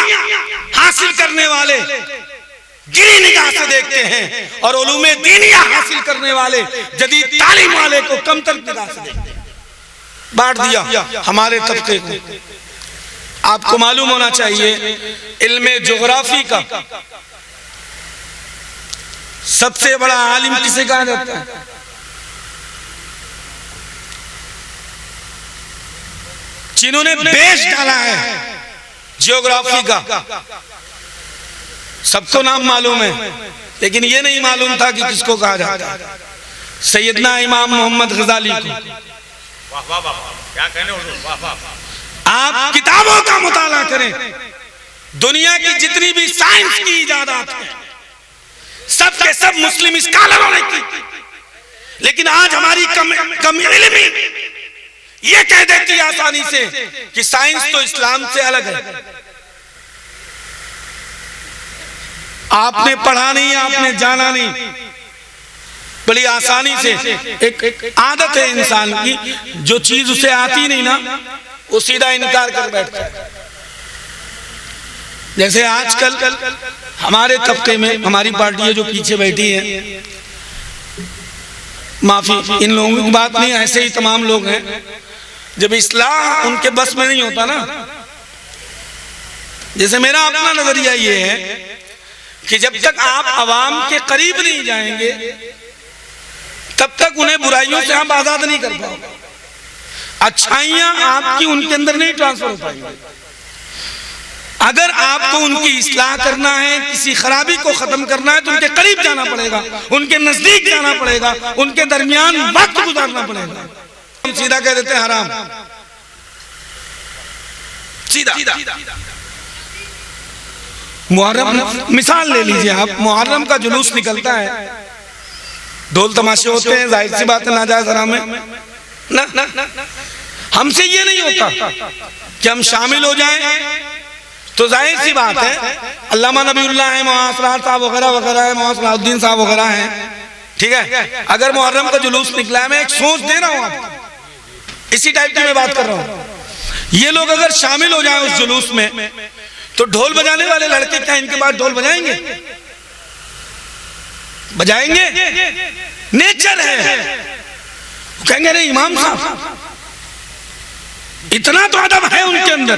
हासिल करने वाले गिरी निगाह से देखते हैं और उलूमे दीनिया हासिल करने वाले जदीद तालीम वाले को कमतर निगाह से देखते हैं। बांट दिया हमारे तबके को। आपको मालूम होना चाहिए, इल्मे ज्योग्राफी का सबसे बड़ा आलिम किसे कहा जाता है? जिन्होंने बेस डाला है ज्योग्राफी का। सबको नाम मालूम है, लेकिन ये नहीं मालूम था कि किसको कहा जाता है। सैयदना इमाम मोहम्मद गजाली को।
क्या कहने हुजूर,
आप किताबों का मुताला करें, दुनिया की जितनी भी साइंस की इजादात है सब के सब मुस्लिम स्कॉलरों ने की, लेकिन आज हमारी कम इल्मी ये कह देती है आसानी से कि साइंस तो इस्लाम से अलग है। आपने पढ़ा नहीं, आपने जाना नहीं। बड़ी आसानी से एक आदत है इंसान की, जो चीज उसे आती नहीं ना वो सीधा इनकार कर बैठता है। जैसे आजकल हमारे तबके में हमारी पार्टी जो पीछे बैठी है, माफी इन लोगों की बात नहीं, ऐसे ही तमाम लोग हैं, जब इस्लाह उनके बस में नहीं होता ना। जैसे मेरा अपना नजरिया ये है कि जब तक आप अवाम के करीब नहीं जाएंगे तब तक उन्हें बुराइयों से आप आजाद नहीं कर पाओगे। अच्छाइयां आपकी उनके अंदर नहीं ट्रांसफर हो पाएंगी। अगर आपको उनकी इस्लाह करना है, किसी खराबी को खत्म करना है, तो उनके करीब जाना पड़ेगा, उनके नजदीक जाना पड़ेगा, उनके दरमियान वक्त गुजारना पड़ेगा। हम सीधा कह देते हैं हराम, सीधा। मुहर्रम मिसाल ले लीजिए आप, मुहर्रम का जुलूस निकलता है, ढोल तमाशे होते हैं, जाहिर सी बात है नाजायज हराम है ना। हमसे ये नहीं होता कि हम शामिल हो जाएं तो जाहिर सी बात है, अल्लामा नबीउल्लाह है, मुआसरात साहब वगैरह वगैरह है, मुआसराउद्दीन साहब वगैरह हैं, ठीक है। अगर मुहर्रम का जुलूस निकला है, मैं एक सोच दे रहा हूं आपको, इसी टाइप की मैं बात कर रहा हूं, ये लोग अगर शामिल हो जाए उस जुलूस में, तो ढोल बजाने वाले लड़के क्या इनके बाद ढोल बजाएंगे? बजाएंगे? नेचर है। कहेंगे नहीं इमाम साहब, इतना तो अदब है उनके अंदर,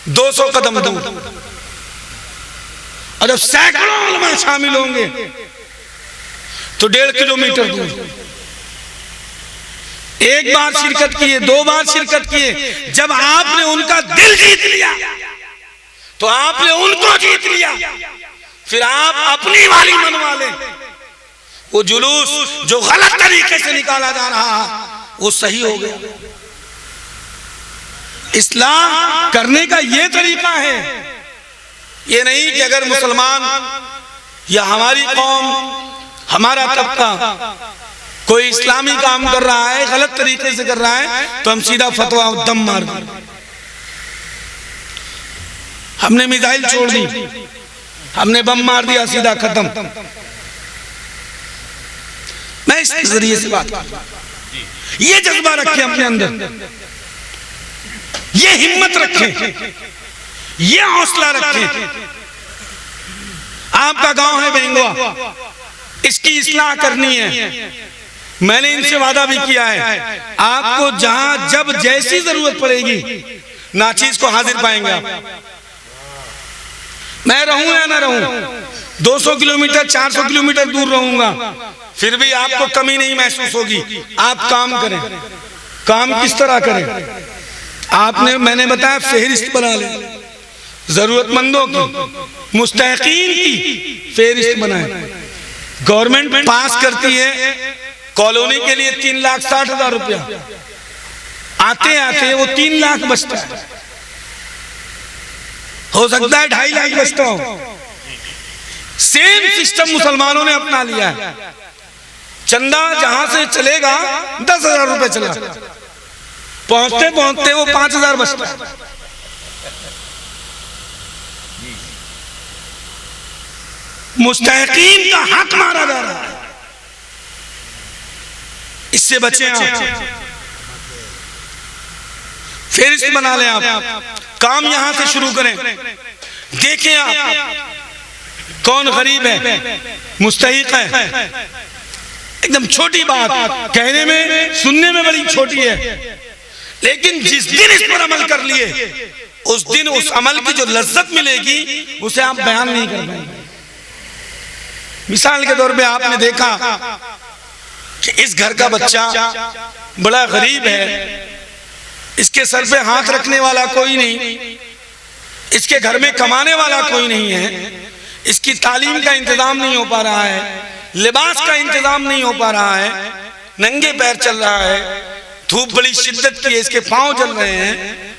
200 कदम दूर, और जब सैकड़ों उलमा शामिल होंगे तो 1.5 किलोमीटर दूर, एक बार शिरकत किए, 2 बार शिरकत किए, जब आपने उनका दिल जीत लिया तो आपने उनको जीत लिया, फिर आप अपनी वाली मनवा लें। वो जुलूस जो गलत तरीके से निकाला जा रहा है वो सही हो गया। इस्लाह करने का ये तरीका है, ये नहीं कि अगर मुसलमान या हमारी कौम, हमारा तबका कोई इस्लामी काम कर रहा है, गलत तरीके से कर रहा है, तो हम सीधा फतवा दम मार दें। हमने मिसाइल छोड़ दी, हमने बम मार दिया, सीधा खत्म। मैं इस जरिए से बात कर रहा हूं, ये जज्बा रखें अपने अंदर, ये हिम्मत रखें, ये हौसला रखें। आपका गांव है बेंगुआ, इसकी इस्लाह करनी है। मैंने इनसे वादा भी किया है, आपको जहां जब जैसी जरूरत पड़ेगी नाचीज को हाजिर पाएंगे आप। मैं रहूं या ना रहूं, 200 किलोमीटर 400 किलोमीटर दूर रहूंगा, फिर भी आपको कमी नहीं महसूस होगी। आप काम करें। काम किस तरह करें? आपने, मैंने बताया, फेहरिस्त बना लें, जरूरतमंदों की, मुस्तहिकीन की फेहरिस्त बनाएं। गवर्नमेंट पास करती है कॉलोनी के लिए 3,60,000 रुपया, आते आते वो 3 लाख बचता है, हो सकता है 2.5 लाख बचता हो। सेम सिस्टम मुसलमानों ने अपना लिया है। चंदा जहां से चलेगा 10,000 रुपए चला, पहुंचते पहुंचते वो 5,000 बचता है। मुस्तहिकीन का हक मारा जा रहा है, इससे बचें आप। फेहरिस्त बना लें आप, काम यहां से शुरू करें। देखें आप कौन गरीब है, मुस्तहिक है। एकदम छोटी बात, कहने में सुनने में बड़ी छोटी है, लेकिन जिस दिन इस पर अमल कर लिए उस दिन उस अमल की जो लज्जत मिलेगी उसे आप बयान नहीं कर पाएंगे। मिसाल के तौर पे आपने देखा कि इस घर का बच्चा बड़ा गरीब है, इसके सर पे हाथ रखने वाला कोई नहीं, इसके घर में कमाने वाला कोई नहीं है, इसकी तालीम का इंतजाम नहीं हो पा रहा है, लिबास का इंतजाम नहीं हो पा रहा है, नंगे पैर चल रहा है, धूप बड़ी शिद्दत की है, इसके पांव जल रहे हैं,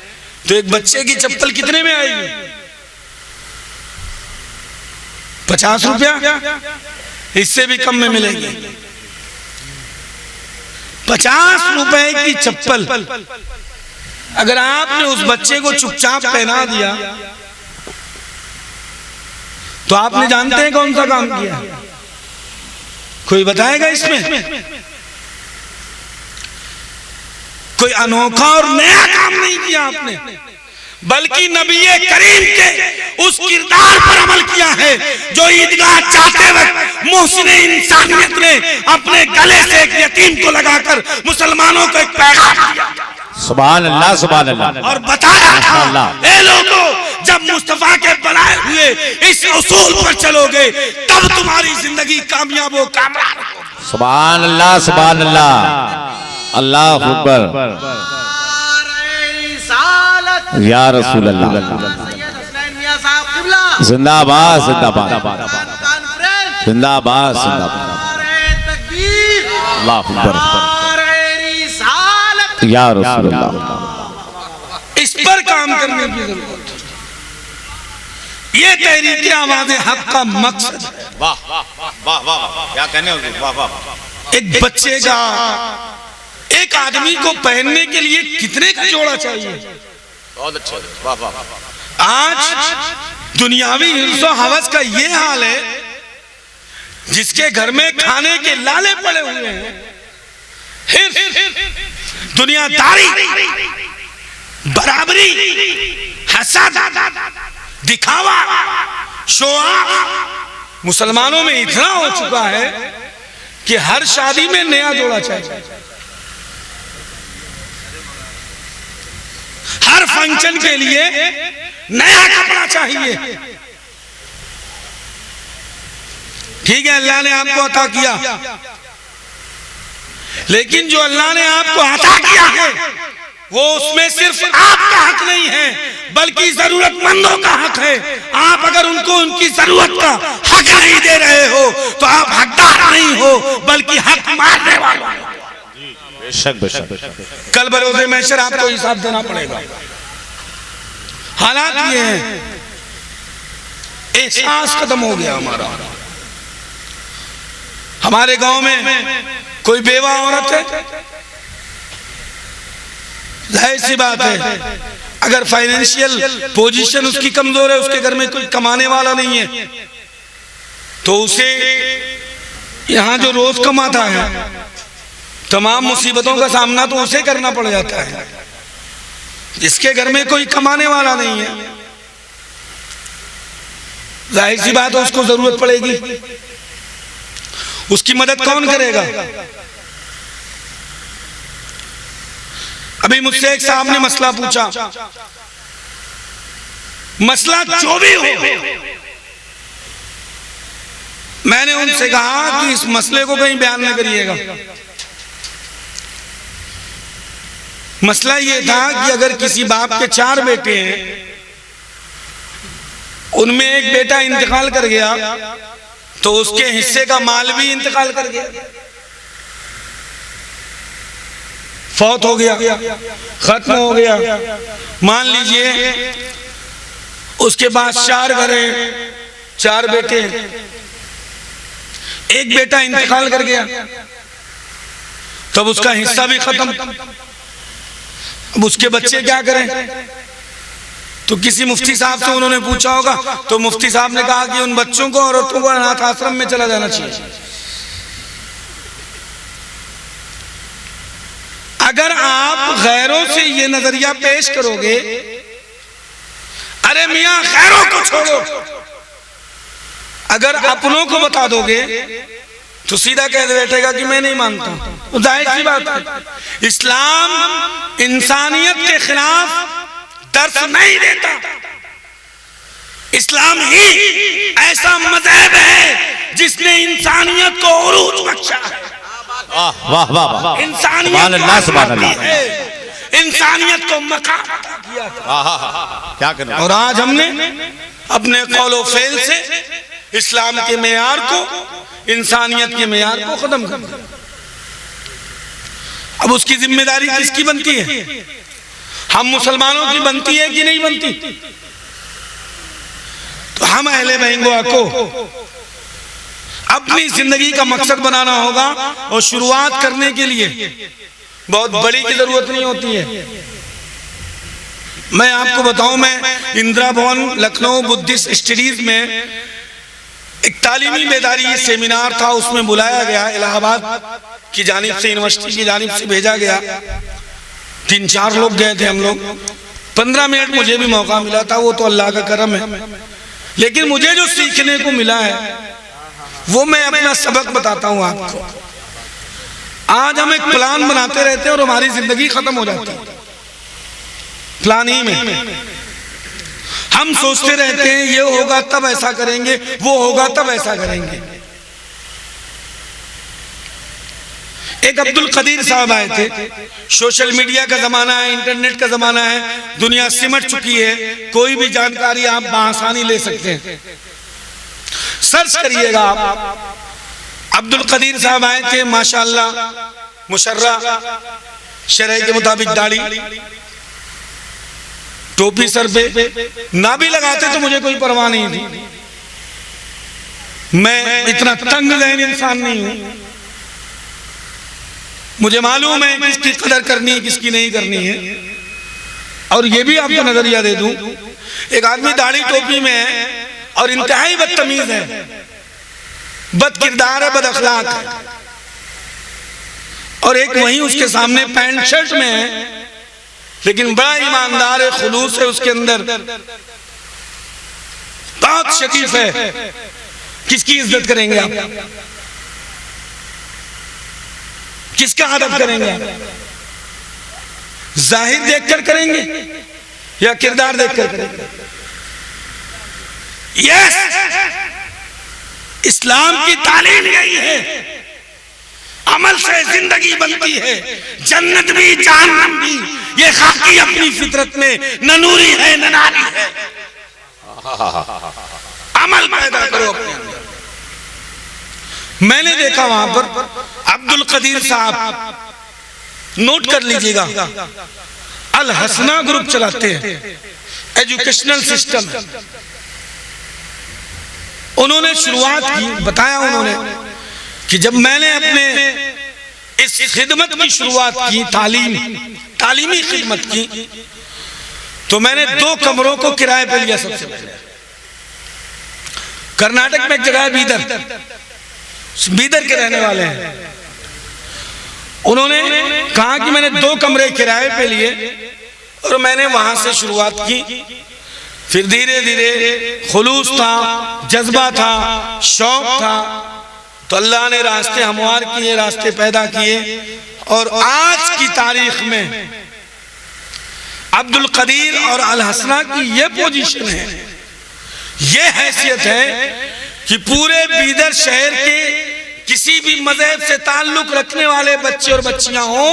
तो एक बच्चे की चप्पल कितने में आएगी? 50 रुपया, इससे भी कम में मिलेगी। 50 रुपए की चप्पल अगर आपने उस बच्चे को चुपचाप पहना दिया तो आपने जानते हैं कौन सा काम किया? कोई बताएगा इसमें? कोई अनोखा और नया काम नहीं किया आपने, बल्कि नबी करीम के उस किरदार पर अमल किया है जो ईदगाह चाहते वक्त मोहसिन इंसानियत ने अपने गले से एक यतीम को लगाकर मुसलमानों को एक पैगाम दिया।
सुभान अल्लाह, सुभान अल्लाह।
और बताया था, ए लोगों, जब मुस्तफा के बनाए हुए इस उसूल पर चलोगे तब तुम्हारी जिंदगी कामयाब हो, कामयाब।
सुभान अल्लाह, सुभान अल्लाह, अल्लाह अकबर, या रसूल अल्लाह। जिंदाबाद, जिंदाबाद, जिंदाबाद, जिंदाबाद, अल्लाह अकबर, या रसूल अल्लाह।
इस पर काम करने की जरूरत है। ये तहरीक आवाज़ हक का मकसद है।
वाह वाह वाह वाह, क्या कहने हो, वाह वाह।
एक बच्चे का, एक आदमी को पहनने के लिए कितने का जोड़ा चाहिए?
बहुत अच्छे, वाह वाह वाह।
आज दुनियावी हिर्सो हवस का ये हाल है, जिसके घर में खाने के लाले पड़े हुए हैं, दुनियादारी, बराबरी, हसद, दिखावा, शो ऑफ मुसलमानों में इतना हो चुका है कि हर शादी में नया जोड़ा चाहिए, हर फंक्शन के लिए नया कपड़ा चाहिए। ठीक है, अल्लाह ने आपको अता किया, लेकिन जो अल्लाह ने आपको अता किया है वो उसमें सिर्फ आपका हक नहीं है, बल्कि जरूरतमंदों का हक है। आप अगर उनको उनकी जरूरत का हक नहीं दे रहे हो तो आप हकदार नहीं हो, बल्कि हक मारने वाले हो।
बेशक बेशक बेशक।
कल बरोज़े महशर आपको हिसाब देना पड़ेगा। हालात ये हैं, एहसास खत्म हो गया हमारा। हमारे गांव में कोई बेवा औरत है, जाहिर सी बात है, अगर फाइनेंशियल पोजीशन उसकी कमजोर है, उसके घर में कोई कमाने वाला नहीं है, तो उसे यहां जो रोज कमाता है तमाम मुसीबतों का सामना तो उसे करना पड़ जाता है। जिसके घर में कोई कमाने वाला नहीं है, जाहिर सी बात है उसको जरूरत पड़ेगी। उसकी मदद कौन करेगा? अभी मुझसे एक साहब ने मसला पूछा, मसला जो भी हो, मैंने उनसे कहा कि इस मसले को कहीं बयान न करिएगा। मसला ये था कि अगर किसी बाप के 4 बेटे हैं, उनमें एक बेटा इंतकाल कर गया तो उसके हिस्से का माल भी इंतकाल कर गया, फौत हो गया, खत्म हो गया। मान लीजिए उसके पास 4 घर हैं, 4 बेटे हैं, एक बेटा इंतकाल कर गया, तब उसका हिस्सा भी खत्म। अब उसके बच्चे क्या करें? तो किसी मुफ्ती साहब से उन्होंने पूछा होगा, तो मुफ्ती साहब ने कहा कि उन बच्चों को, औरतों को अनाथ आश्रम में चला जाना चाहिए। अगर आप गैरों से ये नजरिया पेश करोगे, अरे मियां गैरों को छोड़ो, अगर अपनों को बता दोगे तो सीधा कह बैठेगा कि मैं नहीं मानता। तो जाहिर सी बात है, इस्लाम इंसानियत के खिलाफ दर्स नहीं देता। इस्लाम ही ऐसा मजहब है जिसने इंसानियत को उरूज बख्शा है।
वाह वाह वाह,
इंसानियत सुभान अल्लाह, इंसानियत को मकाम किया।
क्या करना।
और आज हमने अपने कौलो फेल से इस्लाम के मेयार को, इंसानियत के मेयार को खत्म कर दिया। अब उसकी जिम्मेदारी किसकी बनती है? हम मुसलमानों की बनती है कि नहीं बनती? तो हम अहले महंगोआ को अपनी जिंदगी का मकसद बनाना होगा, और शुरुआत करने के लिए बहुत बड़ी की जरूरत नहीं होती है। मैं आपको बताऊं, मैं इंदिरा भवन लखनऊ बुद्धिस्ट स्टडीज में एक तालीमी बेदारी सेमिनार था, उसमें बुलाया गया, इलाहाबाद की जानिब से, यूनिवर्सिटी की जानिब से भेजा गया। 3-4 लोग गए थे हम लोग। 15 मिनट मुझे भी मौका मिला था, वो तो अल्लाह का करम है। लेकिन मुझे जो सीखने को मिला है वो मैं अपना सबक बताता हूँ आपको। आज हम एक प्लान बनाते रहते हैं और हमारी जिंदगी खत्म हो जाती है प्लान ही में। हम सोचते रहते हैं ये होगा तब ऐसा करेंगे, वो होगा तब ऐसा करेंगे। एक अब्दुल कदीर साहब आए थे। सोशल मीडिया का जमाना है, इंटरनेट का जमाना है, दुनिया सिमट चुकी है, कोई भी जानकारी आप बआसानी ले सकते हैं। सर्च करिएगा आप। अब्दुल कदीर साहब आए थे, माशाअल्लाह मुशर्रा, शरय के मुताबिक दाढ़ी, टोपी सर पे, ना भी लगाते तो मुझे कोई परवाह नहीं थी। मैं इतना तंग ज़हन इंसान नहीं हूं, मुझे मालूम है किसकी कदर करनी है, किसकी नहीं करनी है। और ये भी आपको नजरिया दे दूं, एक आदमी दाढ़ी टोपी में है और इंतहाई बदतमीज है, बद किरदार है, बद अखलाक है, और एक वहीं उसके सामने पैंट शर्ट में है लेकिन बड़ा ईमानदार है, खुलूस है उसके अंदर, बहुत शरीफ है। किसकी इज्जत करेंगे आप? किसका अदब करेंगे आप? जाहिर देखकर करेंगे या किरदार देखकर करेंगे? यस, इस्लाम की तालीम यही है, अमल से जिंदगी बनती है, जन्नत भी जहन्नम भी। ये खाकी अपनी फितरत में न नूरी है न नारी है। अमल पैदा करो अपने अंदर। मैंने देखा वहां पर अब्दुल कदीर साहब, नोट कर लीजिएगा, अल हसना ग्रुप चलाते हैं, एजुकेशनल सिस्टम। उन्होंने शुरुआत की, बताया उन्होंने कि जब मैंने अपने इस खिदमत की शुरुआत की, तालीमी खिदमत की, तो मैंने 2 कमरों को किराए पे लिया। सबसे पहले कर्नाटक में एक जगह है बीदर के रहने वाले हैं, उन्होंने कहा कि मैंने 2 कमरे किराए पे लिए और मैंने वहां से शुरुआत की। फिर धीरे धीरे खुलूस था, जज्बा था, शौक था, तो अल्लाह ने रास्ते हमवार किए, रास्ते पैदा किए, और आज की तारीख में अब्दुल कदीर और अल हसना की ये पोजीशन है, ये हैसियत है कि पूरे बीदर शहर के किसी भी मजहब से ताल्लुक रखने वाले बच्चे और बच्चियां हो,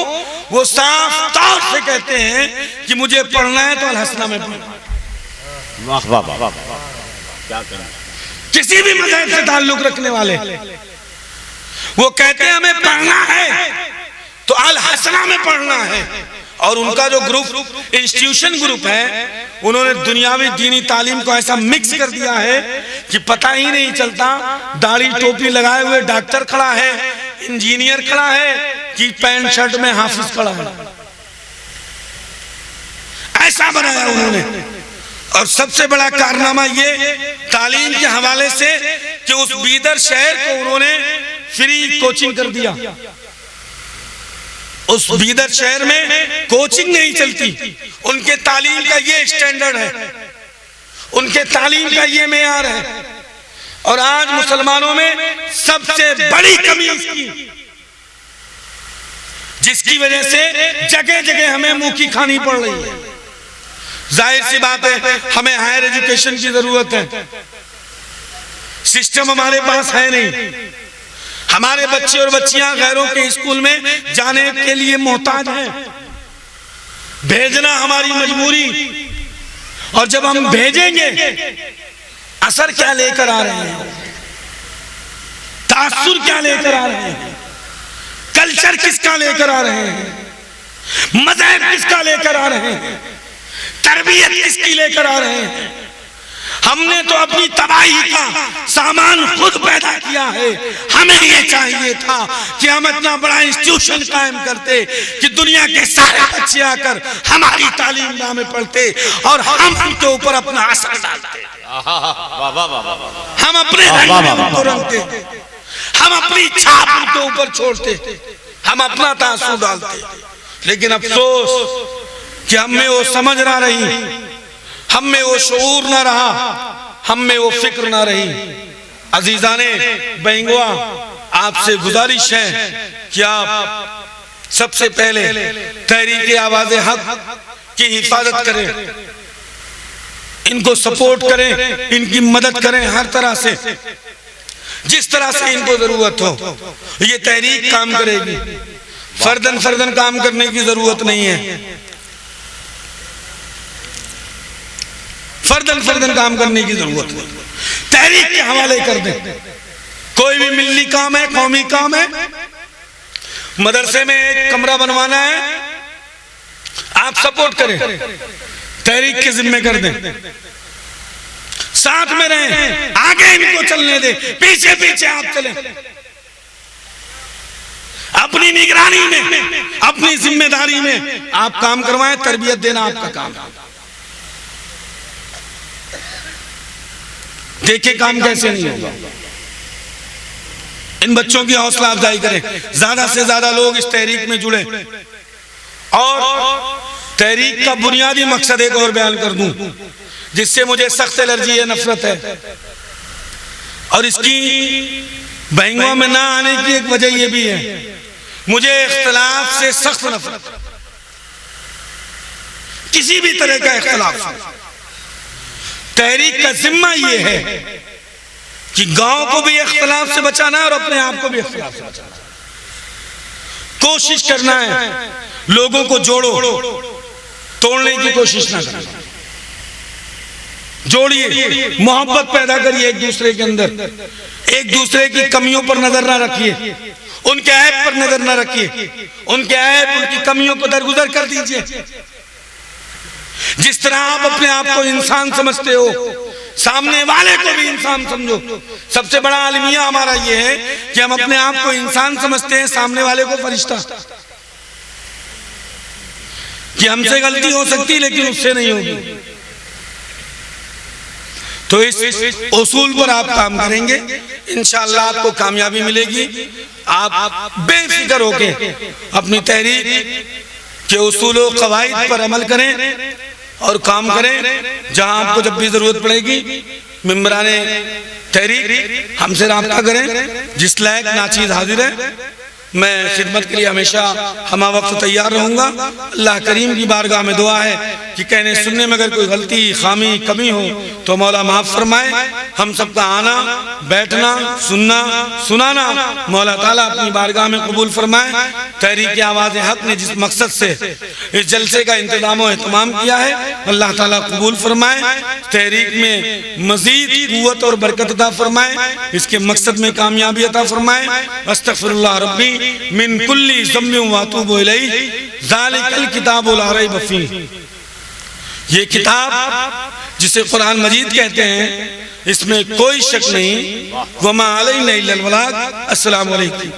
वो साफ तौर से कहते हैं कि मुझे पढ़ना है तो अल हसना में पढ़ना।
वाह वाह वाह, क्या करें।
किसी भी मजहब से ताल्लुक रखने वाले वो कहते हैं हमें पढ़ना है तो अल हसना में पढ़ना है। और उनका जो ग्रुप, इंस्टीट्यूशन ग्रुप है, उन्होंने दुनियावी दीनी तालीम को ऐसा मिक्स कर दिया है कि पता ही नहीं चलता दाढ़ी टोपी लगाए हुए डॉक्टर खड़ा है, इंजीनियर खड़ा है, कि पैंट शर्ट में हाफिज खड़ा है। ऐसा बनाया उन्होंने। और सबसे बड़ा कारनामा ये तालीम के हवाले से कि उस बीदर शहर को उन्होंने फ्री कोचिंग कर दिया। उस बीदर शहर में कोचिंग नहीं चलती, उनके तालीम का ये स्टैंडर्ड है, उनके तालीम का ये मेयार है। और आज मुसलमानों में सबसे बड़ी कमी इसकी, जिसकी वजह से जगह जगह हमें मुंह की खानी पड़ रही है। जाहिर सी बात है, हमें हायर एजुकेशन की जरूरत है, सिस्टम हमारे पास है नहीं। हमारे बच्चे और बच्चियां गैरों के स्कूल में जाने के लिए मोहताज हैं, भेजना हमारी मजबूरी। और जब हम भेजेंगे, असर क्या लेकर आ रहे हैं, तासुर क्या लेकर आ रहे हैं, कल्चर किसका लेकर आ रहे हैं, मजहब किसका लेकर आ रहे हैं, तरबियत किसकी लेकर आ रहे हैं। हमने तो अपनी तबाही का सामान खुद पैदा किया है। हमें ये चाहिए था कि हम इतना बड़ा इंस्टीट्यूशन कायम करते कि दुनिया के सारे बच्चे आकर हमारी तालीम में पढ़ते और हम उनके ऊपर अपना असर डालते, हम अपने रंग को रंगते, हम अपनी छाप उनके ऊपर छोड़ते, हम अपना तासुर डालते। लेकिन अफसोस कि हम में वो समझ ना रही, हम में वो शऊर ना रहा, हम में वो फिक्र ना रही। अजीजाने बहंगुआ, आपसे गुजारिश है कि आप सबसे पहले तहरीक आवाज़े हक की हिफाजत करें, इनको सपोर्ट करें, इनकी मदद करें हर तरह से, जिस तरह से इनको जरूरत हो। ये तहरीक काम करेगी, फर्दन काम करने की जरूरत नहीं है, फर्दन काम करने की जरूरत है। तहरीक के हवाले कर दें। कोई भी मिल्ली काम है, कौमी काम है, मदरसे में एक कमरा बनवाना है, आप सपोर्ट करें, तहरीक के जिम्मे कर दें, साथ में रहें, आगे इनको चलने दें, पीछे पीछे आप चलें। अपनी निगरानी में, अपनी जिम्मेदारी में आप काम करवाएं, तरबियत देना आपका काम है। देखे काम कैसे नहीं होगा। इन बच्चों की हौसला अफजाई करें, ज्यादा से ज्यादा लोग इस तहरीक में जुड़े। और तहरीक का बुनियादी मकसद एक और बयान कर दूं, जिससे मुझे सख्त एलर्जी है, नफरत है, और इसकी बहंगों में ना आने की एक वजह यह भी है, मुझे इख्तिलाफ से सख्त नफरत, किसी भी तरह का इख्तिलाफ। तहरीक का जिम्मा यह है कि गांव को भी इख्तिलाफ से बचाना है और अपने आप को भी इख्तिलाफ से बचाना है। कोशिश करना है लोगों को जोड़ो, तोड़ने की कोशिश ना करना। जोड़िए, मोहब्बत पैदा करिए एक दूसरे के अंदर, एक दूसरे की कमियों पर नजर ना रखिए, उनके ऐब पर नजर ना रखिए, उनके ऐब, उनकी कमियों को दरगुजर कर दीजिए। जिस तरह आप अपने आप को इंसान समझते हो, सामने वाले को भी इंसान समझो। सबसे बड़ा आलमिया हमारा यह है कि हम अपने आप को इंसान समझते हैं, सामने वाले को फरिश्ता, कि हमसे गलती हो सकती लेकिन उससे नहीं होगी। तो इस उसूल पर आप काम करेंगे, इंशाअल्लाह आपको कामयाबी मिलेगी। आप बेफिक्र होके अपनी तहरीक के उसूल व कवायद पर अमल करें और काम करें। जहां आपको जब भी जरूरत पड़ेगी, मिंबराने तहरीक हमसे राब्ता करें। जिस लायक नाचीज हाजिर है, मैं खिदमत के लिए हमेशा हमा वक्त तैयार रहूंगा। अल्लाह करीम की बारगाह में दुआ है कि कहने सुनने में अगर कोई गलती, खामी, कमी हो तो मौला माफ फरमाए। हम सबका आना, बैठना, सुनना, सुनाना मौला ताला अपनी बारगाह में कबूल फरमाए। तहरीक आवाज़ हक ने जिस मकसद से इस जलसे का इंतजाम और एहतमाम किया है, अल्लाह ताला कबूल फरमाए। तहरीक में मजीद कुव्वत और बरकत अता फरमाए, इसके मकसद में कामयाबी अता फरमाए। अस्तगफिरुल्लाह रब्बी मिन कुल्ली ज़म्बिन व अतूबु इलैहि, ज़ालिकल किताबुल ला रैब फीह। ये किताब जिसे कुरान मजीद कहते हैं, इसमें कोई शक नहीं। वमा अलैना इल्लल बलाग। अस्सलामु अलैकुम।